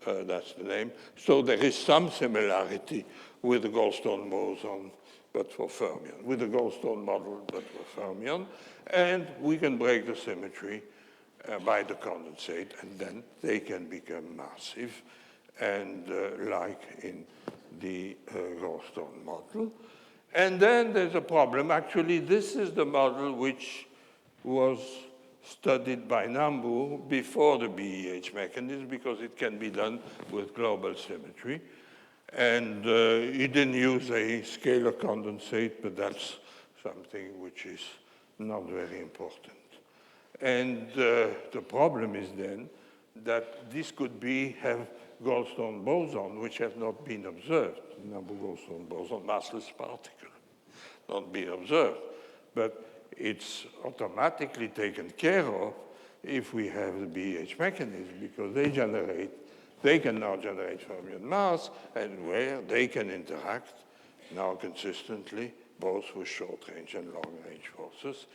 That's the name. So there is some similarity with the Goldstone boson, but for fermion, with the Goldstone model, but for fermion. And we can break the symmetry by the condensate, and then they can become massive, and like in the Goldstone model. And then there's a problem. Actually, this is the model which was studied by Nambu before the BEH mechanism, because it can be done with global symmetry. And he didn't use a scalar condensate, but that's something which is not very important. And the problem is then that this could have Goldstone boson, which have not been observed. Nambu Goldstone boson, massless particle, not been observed. But it's automatically taken care of if we have the BEH mechanism, because they can now generate fermion mass, and where they can interact now consistently, both with short-range and long-range forces,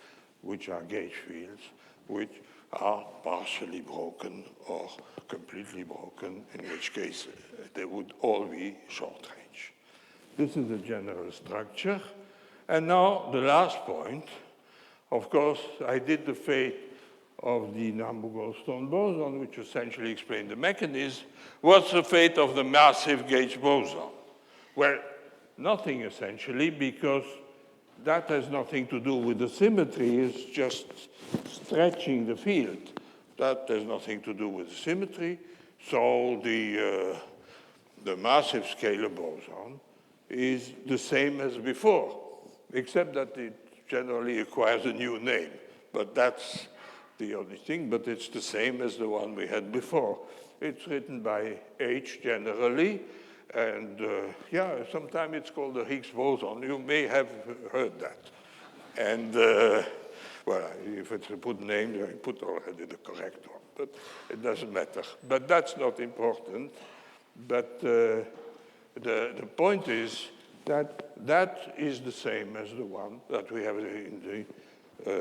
which are gauge fields, which are partially broken or completely broken, in which case they would all be short-range. This is the general structure. And now the last point. Of course, I did the fate of the Nambu-Goldstone boson, which essentially explained the mechanism. What's the fate of the massive gauge boson? Well, nothing essentially, because that has nothing to do with the symmetry. It's just stretching the field. That has nothing to do with the symmetry. So the massive scalar boson is the same as before, except that it generally acquires a new name. But that's the only thing, but it's the same as the one we had before. It's written by H generally, and yeah, sometimes it's called the Higgs boson. You may have heard that. And well, if it's a put name, I put already the correct one, but it doesn't matter. But that's not important. But the point is that that is the same as the one that we have in the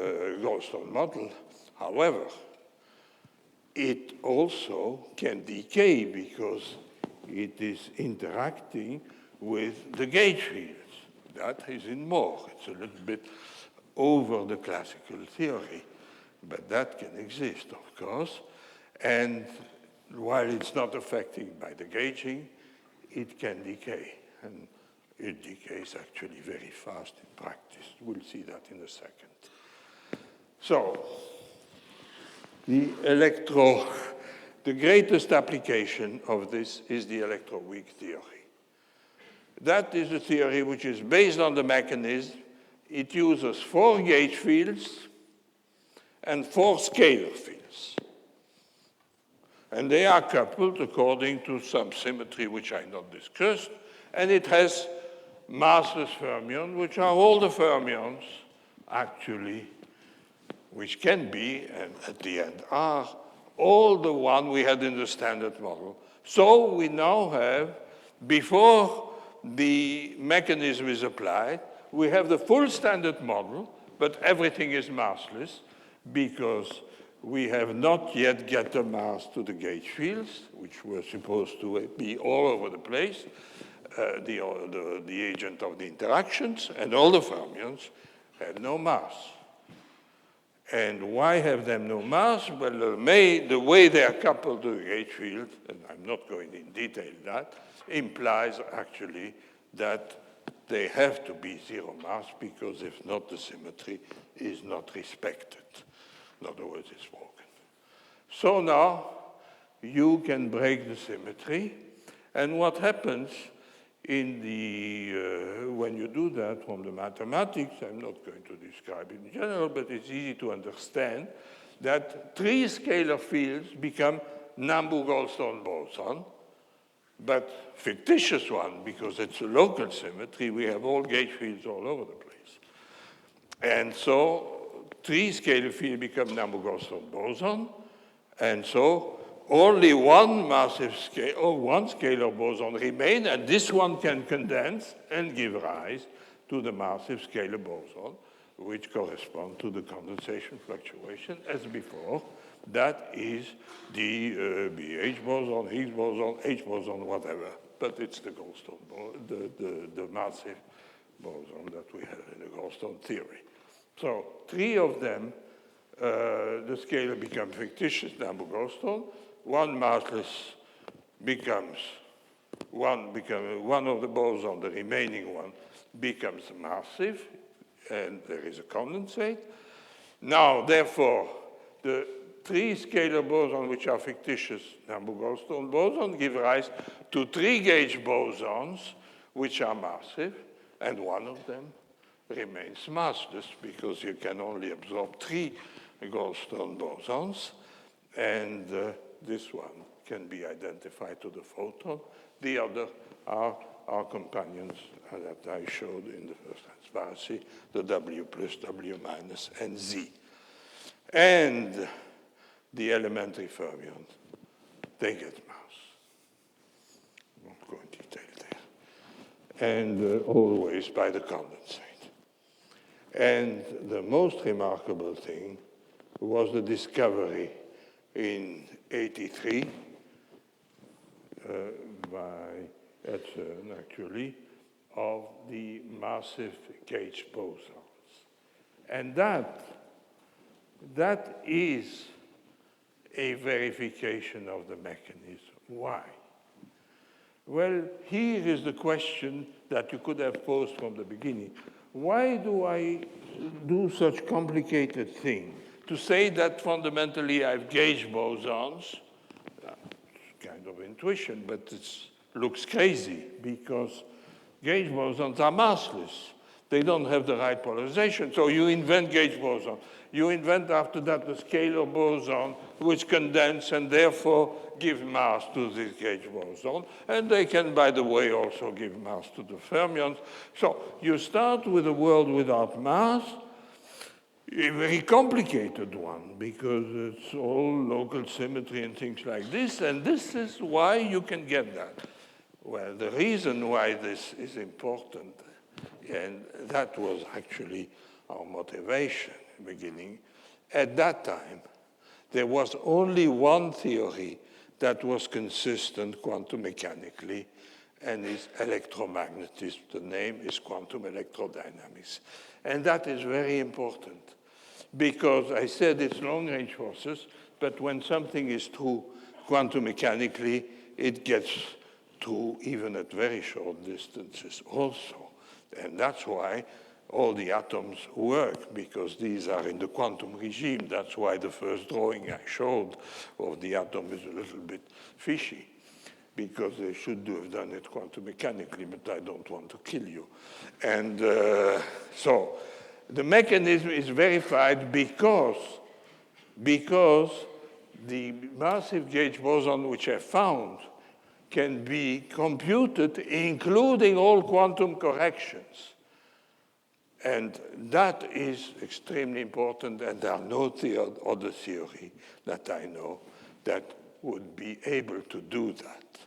Goldstone model. However, it also can decay because it is interacting with the gauge fields. That is in more. It's a little bit over the classical theory. But that can exist, of course. And while it's not affected by the gauging, it can decay. And it decays actually very fast in practice. We'll see that in a second. So, the greatest application of this is the electroweak theory. That is a theory which is based on the mechanism. It uses 4 gauge fields and 4 scalar fields. And they are coupled according to some symmetry which I not discussed. And it has massless fermions, which are all the fermions, actually, which can be, and at the end are, all the one we had in the standard model. So we now have, before the mechanism is applied, we have the full standard model, but everything is massless because we have not yet get the mass to the gauge fields, which were supposed to be all over the place, the agent of the interactions, and all the fermions had no mass. And why have them no mass? Well, the way they are coupled to the gauge field, and I'm not going in detail that, implies actually that they have to be 0 mass, because if not, the symmetry is not respected. In other words, it's broken. So now you can break the symmetry, and what happens in when you do that from the mathematics, I'm not going to describe it in general, but it's easy to understand that 3 scalar fields become Nambu-Goldstone boson, but fictitious one, because it's a local symmetry. We have all gauge fields all over the place. And so 3 scalar fields become Nambu-Goldstone boson, and so only one massive scale, or one scalar boson remain, and this one can condense and give rise to the massive scalar boson, which correspond to the condensation fluctuation as before. That is the BH boson, Higgs boson, H boson, whatever. But it's the Goldstone, the massive boson that we had in the Goldstone theory. So 3 of them, the scalar become fictitious, Nambu-Goldstone. One massless becomes one of the boson, the remaining one becomes massive, and there is a condensate. Now, therefore, the 3 scalar bosons, which are fictitious Nambu-Goldstone boson, give rise to 3 gauge bosons, which are massive, and one of them remains massless, because you can only absorb 3 Goldstone bosons, and this one can be identified to the photon. The other are our companions that I showed in the first transparency, the W plus, W minus, and Z. And the elementary fermions, they get mass. I won't go in detail there. And always by the condensate. And the most remarkable thing was the discovery in 1983 by CERN, actually, of the massive gauge bosons. And that is a verification of the mechanism. Why? Well, here is the question that you could have posed from the beginning. Why do I do such complicated thing? To say that fundamentally I have gauge bosons, it's kind of intuition, but it looks crazy, because gauge bosons are massless. They don't have the right polarization, so you invent gauge boson. You invent after that the scalar boson, which condense and therefore give mass to this gauge boson. And they can, by the way, also give mass to the fermions. So you start with a world without mass, a very complicated one, because it's all local symmetry and things like this, and this is why you can get that. Well, the reason why this is important, and that was actually our motivation in the beginning, at that time, there was only one theory that was consistent quantum mechanically, and is electromagnetism. The name is quantum electrodynamics. And that is very important, because I said it's long-range forces, but when something is true quantum mechanically, it gets true even at very short distances also. And that's why all the atoms work, because these are in the quantum regime. That's why the first drawing I showed of the atom is a little bit fishy, because they should have done it quantum mechanically, but I don't want to kill you. And so the mechanism is verified because the massive gauge boson which I found can be computed, including all quantum corrections. And that is extremely important, and there are no other theory that I know that would be able to do that.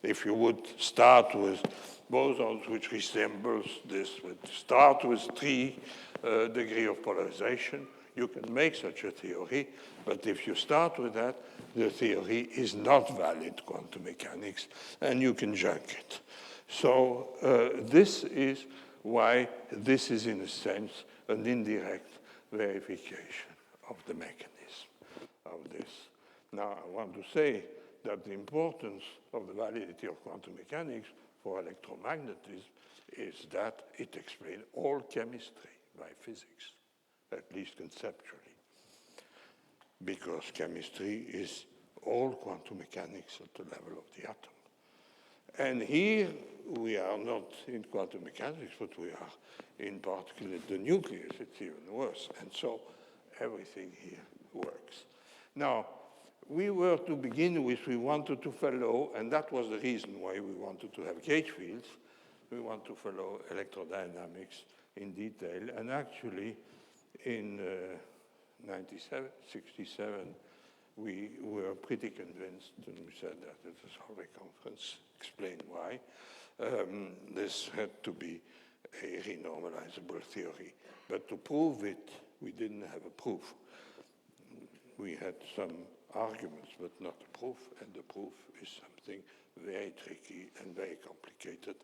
If you would start with bosons which resembles this, would start with 3 degree of polarization, you can make such a theory, but if you start with that, the theory is not valid quantum mechanics, and you can junk it. So this is why this is, in a sense, an indirect verification of the mechanism of this. Now, I want to say that the importance of the validity of quantum mechanics for electromagnetism is that it explains all chemistry by physics, at least conceptually, because chemistry is all quantum mechanics at the level of the atom. And here we are not in quantum mechanics, but we are in particular the nucleus. It's even worse. And so everything here works. Now, we were to begin with, we wanted to follow, and that was the reason why we wanted to have gauge fields. We want to follow electrodynamics in detail. And actually, in 1967, we were pretty convinced, and we said that at the Solvay conference, explained why, this had to be a renormalizable theory. But to prove it, we didn't have a proof. We had some arguments, but not a proof, and the proof is something very tricky and very complicated,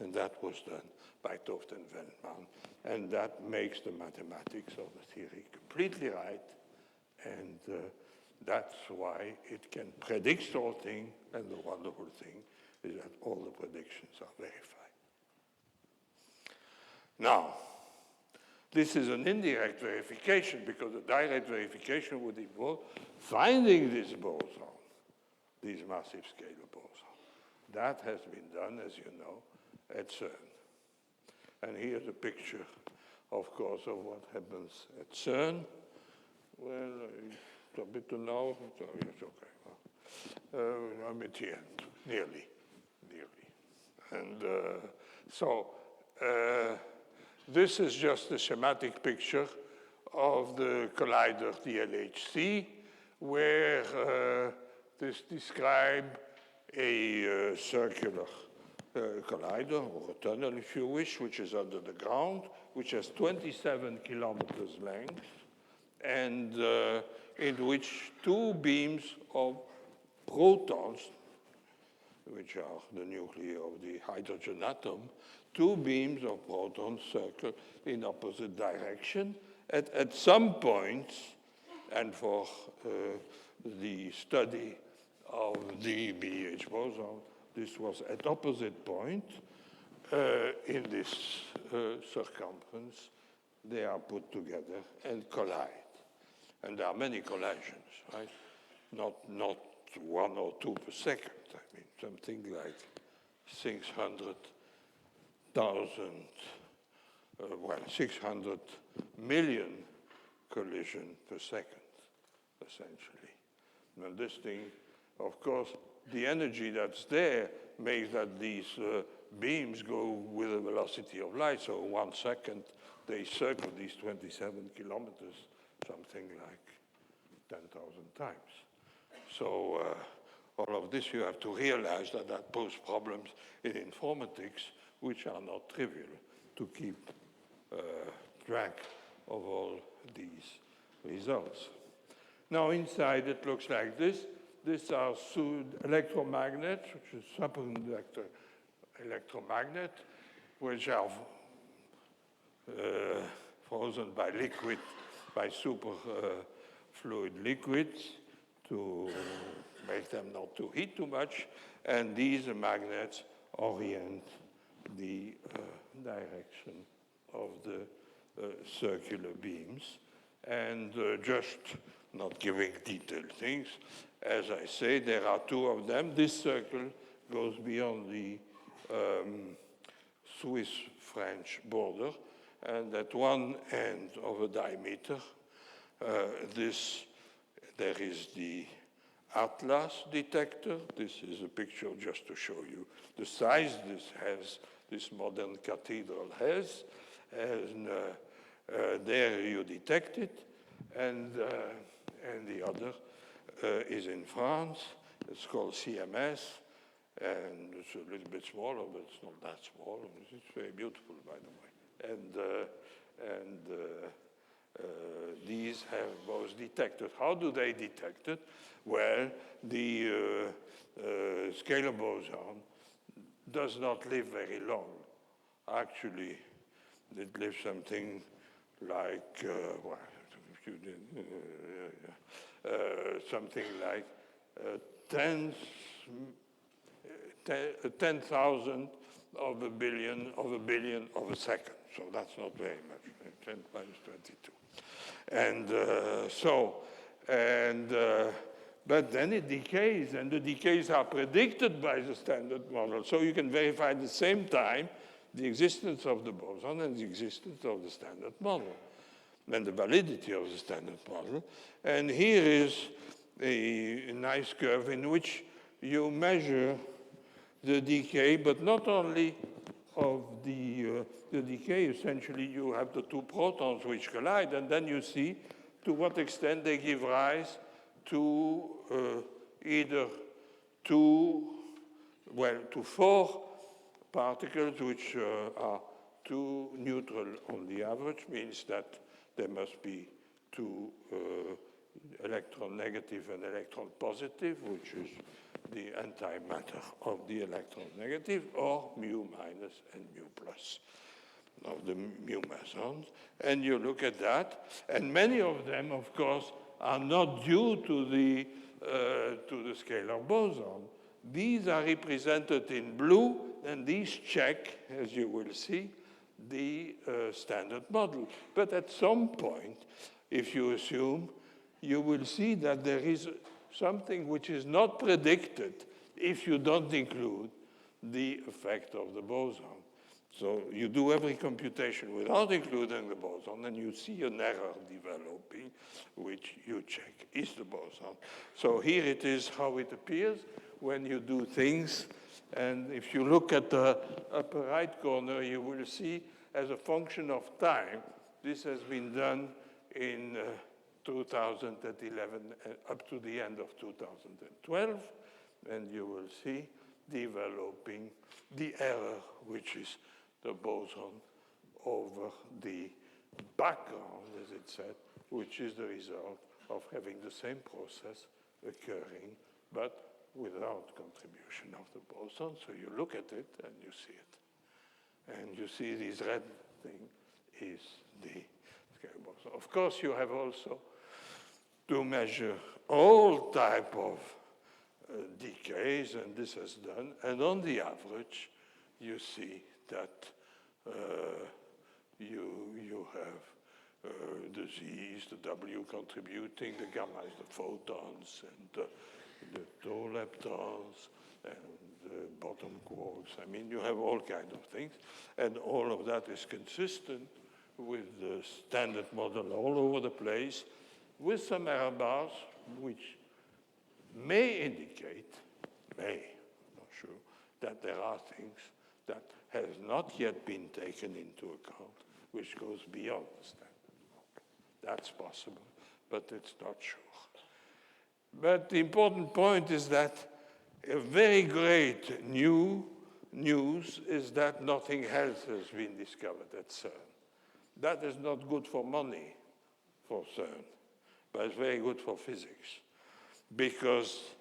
and that was done by 't Hooft and Veltman, and that makes the mathematics of the theory completely right, and that's why it can predict sorting, and the wonderful thing is that all the predictions are verified. Now, this is an indirect verification, because a direct verification would involve finding this boson, these massive scalar boson. That has been done, as you know, at CERN. And here's a picture, of course, of what happens at CERN. Well, it's a bit too low, so it's okay. I'm at the end, nearly. And this is just a schematic picture of the collider, the LHC, where this describes a circular collider, or a tunnel, if you wish, which is under the ground, which has 27 kilometers length, and in which 2 beams of protons, which are the nuclei of the hydrogen atom, 2 beams of protons circle in opposite direction. At some points, and for the study of the BH boson, this was at opposite point in this circumference. They are put together and collide. And there are many collisions, right? Not 1 or 2 per second. I mean, something like 600 million collisions per second, essentially. And this thing, of course, the energy that's there makes that these beams go with the velocity of light. So 1 second, they circle these 27 kilometers, something like 10,000 times. So all of this, you have to realize that poses problems in informatics, which are not trivial, to keep track of all these results. Now inside it looks like this. These are electromagnets, which is superconductor electromagnet, which are frozen by liquid, by superfluid liquids to make them not to heat too much, and these magnets orient the direction of the circular beams. And just not giving detailed things, as I say, there are two of them. This circle goes beyond the Swiss-French border, and at one end of a diameter, there is the Atlas detector. This is a picture just to show you the size this modern cathedral has. And there you detect it. And the other is in France. It's called CMS. And it's a little bit smaller, but it's not that small. It's very beautiful, by the way. And these have both detected. How do they detect it? Well, the scalar boson does not live very long. Actually, it lives something like, something like 10,000 of a billion of a second. So that's not very much, 10 times 22. And but then it decays, and the decays are predicted by the standard model. So you can verify at the same time the existence of the boson and the existence of the standard model, and the validity of the standard model. And here is a nice curve in which you measure the decay, but not only of the decay. Essentially, you have the two protons which collide, and then you see to what extent they give rise to either to four particles which are two neutral on the average, means that there must be two electron negative and electron positive, which is the antimatter of the electron negative, or mu minus and mu plus of the mu mesons. And you look at that, and many of them, of course, are not due to the scalar boson. These are represented in blue, and these check, as you will see, the standard model. But at some point, if you assume, you will see that there is something which is not predicted if you don't include the effect of the boson. So you do every computation without including the boson, and you see an error developing, which you check, is the boson. So here it is how it appears when you do things. And if you look at the upper right corner, you will see as a function of time, this has been done in 2011 up to the end of 2012, and you will see developing the error, which is the boson over the background, as it said, which is the result of having the same process occurring, but without contribution of the boson. So you look at it and you see it. And you see this red thing is the scalar boson. Of course, you have also to measure all type of decays, and this is done. And on the average, you see that you have the Z is the W contributing, the gamma is the photons, and the tau leptons, and the bottom quarks. I mean, you have all kinds of things, and all of that is consistent with the standard model all over the place, with some error bars which may indicate, not sure, that there are things that has not yet been taken into account, which goes beyond the standard model. That's possible, but it's not sure. But the important point is that a very great news is that nothing else has been discovered at CERN. That is not good for money for CERN, but it's very good for physics, because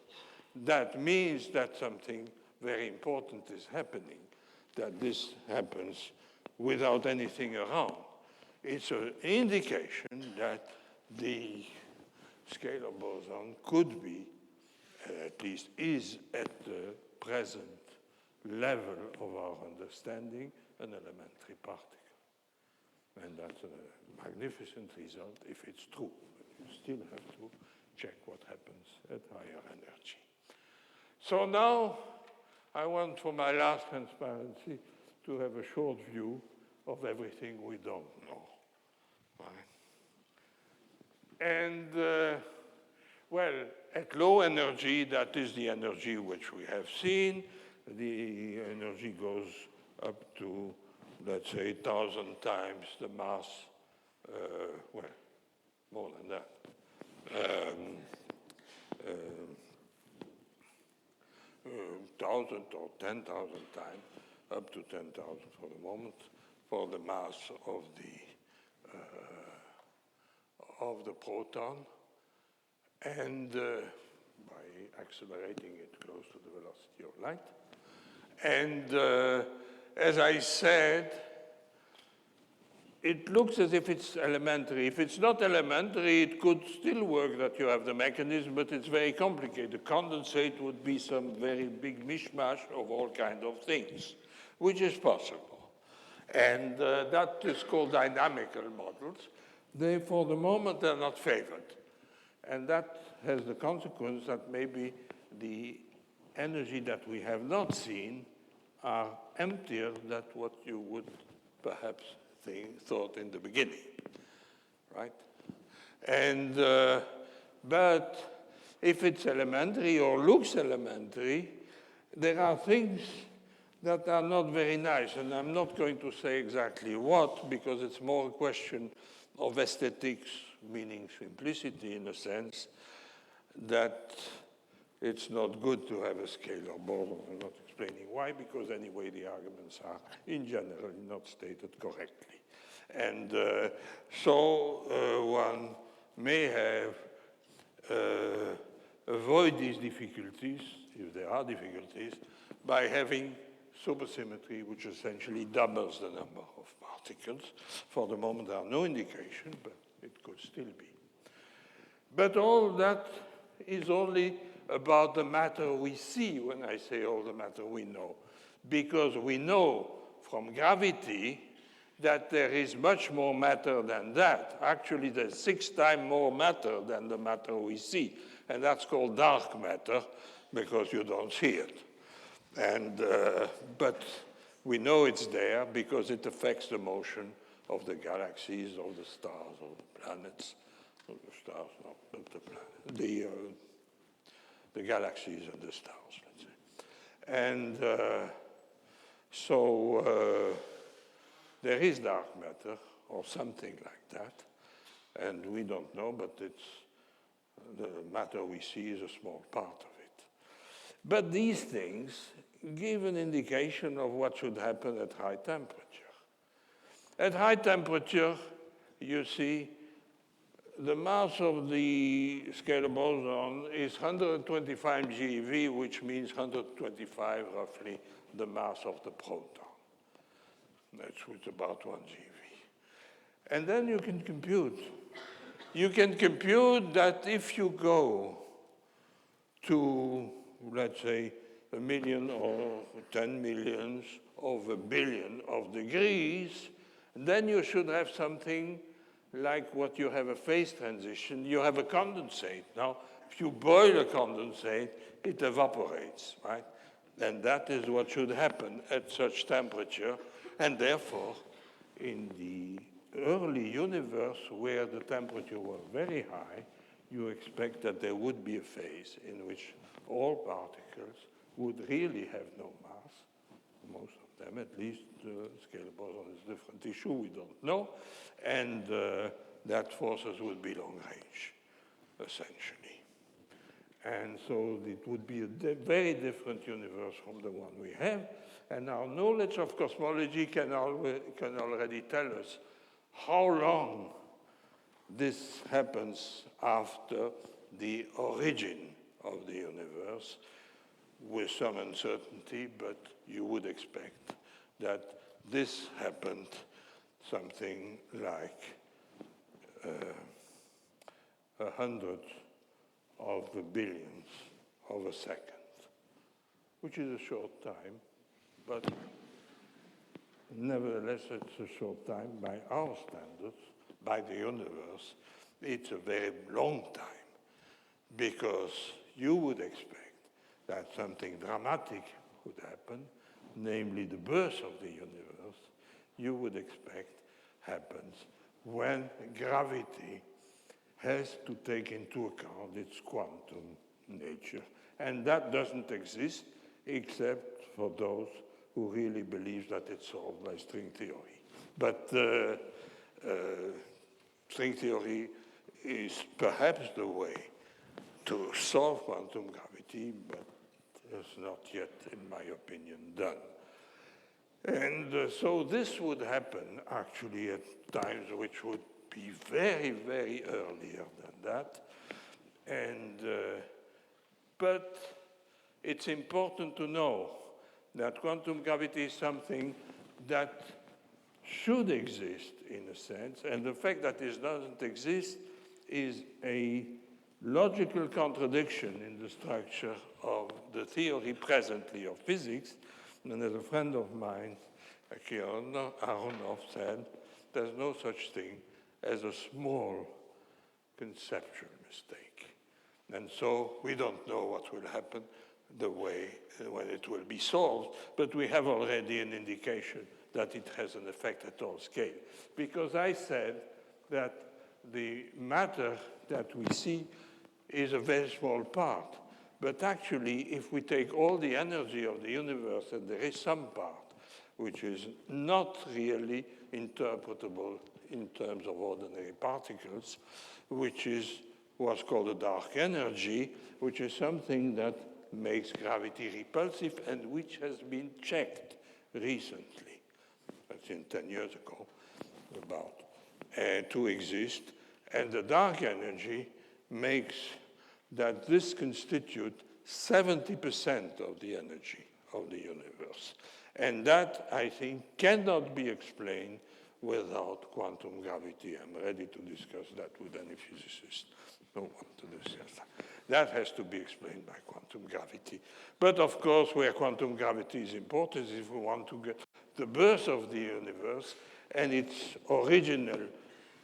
that means that something very important is happening. that this happens without anything around. It's an indication that the scalar boson could be, at least is at the present level of our understanding, an elementary particle. And that's a magnificent result if it's true. But you still have to check what happens at higher energy. So now I want, for my last transparency, to have a short view of everything we don't know. Right? And, well, at low energy, that is the energy which we have seen. The energy goes up to, let's say, 1,000 times the mass, well, more than that. 1,000 or 10,000 times, up to 10,000 for the moment, for the mass of the proton, and by accelerating it close to the velocity of light. And as I said, it looks as if it's elementary. If it's not elementary, it could still work that you have the mechanism, but it's very complicated. Condensate would be some very big mishmash of all kinds of things, which is possible. And that is called dynamical models. They, for the moment, are not favored. And that has the consequence that maybe the energy that we have not seen are emptier than what you would perhaps thought in the beginning, right? And, but if it's elementary or looks elementary, there are things that are not very nice, and I'm not going to say exactly what, because it's more a question of aesthetics, meaning simplicity in a sense, that it's not good to have a scalar boson. I'm not explaining why, because anyway the arguments are in general not stated correctly. And so one may have avoid these difficulties, if there are difficulties, by having supersymmetry, which essentially doubles the number of particles. For the moment, there are no indication, but it could still be. But all that is only about the matter we see when I say all the matter we know, because we know from gravity that there is much more matter than that. Actually, there's 6 times more matter than the matter we see, and that's called dark matter because you don't see it. And, but we know it's there because it affects the motion of the galaxies, of the stars, of the planets, of the stars, not the planets, the galaxies and the stars, let's say. And so there is dark matter or something like that, and we don't know, but it's the matter we see is a small part of it. But these things give an indication of what should happen at high temperature. At high temperature, you see, the mass of the scalar boson is 125 GeV, which means 125 roughly the mass of the proton. That's about 1 GeV. And then you can compute. You can compute that if you go to, let's say, 1 million or 10 millions of a billion of degrees, then you should have something like what you have a phase transition. You have a condensate. Now, if you boil a condensate, it evaporates, right? And that is what should happen at such temperature. And therefore, in the early universe, where the temperature was very high, you expect that there would be a phase in which all particles would really have no mass. Most of them, at least. The scalar boson is a different issue, we don't know. And that forces would be long range, essentially. And so it would be a very different universe from the one we have. And our knowledge of cosmology can already tell us how long this happens after the origin of the universe, with some uncertainty, but you would expect that this happened something like 100 of the billionth of a second, which is a short time, but nevertheless it's a short time by our standards, by the universe. It's a very long time, because you would expect that something dramatic would happen, namely the birth of the universe. You would expect happens when gravity has to take into account its quantum nature. And that doesn't exist except for those who really believe that it's solved by string theory. But string theory is perhaps the way to solve quantum gravity, but it's not yet, in my opinion, done. And so this would happen actually at times which would be very, very earlier than that. And, but it's important to know that quantum gravity is something that should exist in a sense, and the fact that it doesn't exist is a logical contradiction in the structure of the theory presently of physics. And as a friend of mine, Akira Aronoff, said, there's no such thing as a small conceptual mistake. And so we don't know what will happen the way when it will be solved, but we have already an indication that it has an effect at all scales. Because I said that the matter that we see is a very small part. But actually, if we take all the energy of the universe, and there is some part which is not really interpretable in terms of ordinary particles, which is what's called a dark energy, which is something that makes gravity repulsive and which has been checked recently, that's in 10 years ago, about, to exist. And the dark energy makes that this constitutes 70% of the energy of the universe. And that, I think, cannot be explained without quantum gravity. I'm ready to discuss that with any physicist who wants to discuss that. That has to be explained by quantum gravity. But of course, where quantum gravity is important is if we want to get the birth of the universe and its original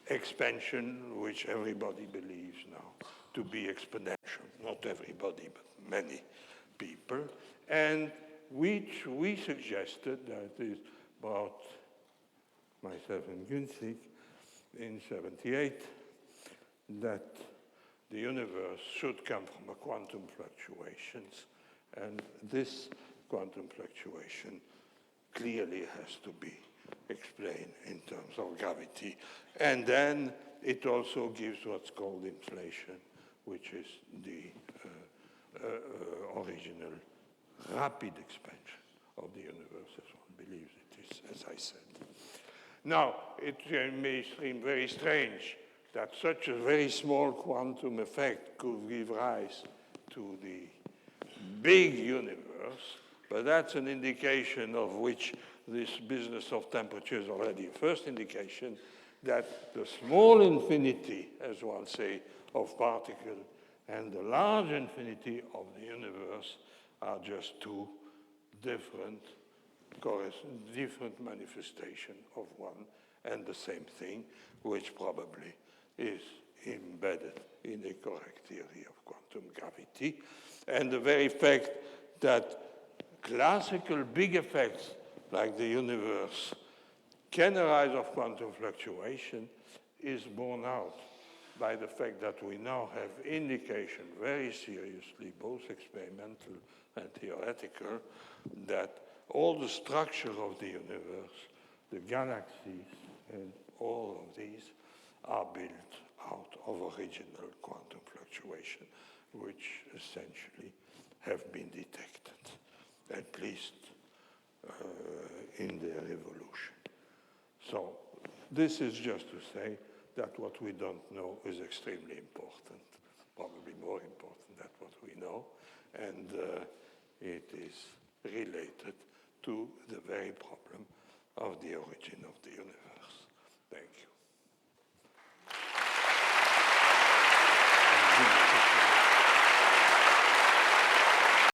expansion, which everybody believes now to be exponential. Not everybody, but many people. And which we suggested, that is about myself and Günstig in 78, that the universe should come from a quantum fluctuations, and this quantum fluctuation clearly has to be explained in terms of gravity. And then it also gives what's called inflation, which is the original rapid expansion of the universe, as one believes it is, as I said. Now, it may seem very strange that such a very small quantum effect could give rise to the big universe, but that's an indication of which this business of temperature is already a first indication that the small infinity, as one say, of particles and the large infinity of the universe are just two different manifestations of one and the same thing, which probably is embedded in a correct theory of quantum gravity. And the very fact that classical big effects like the universe can arise of quantum fluctuation is borne out by the fact that we now have indication very seriously, both experimental and theoretical, that all the structure of the universe, the galaxies, and all of these are built out of original quantum fluctuation, which essentially have been detected, at least in their evolution. So this is just to say that what we don't know is extremely important, probably more important than what we know, and it is related to the very problem of the origin of the universe.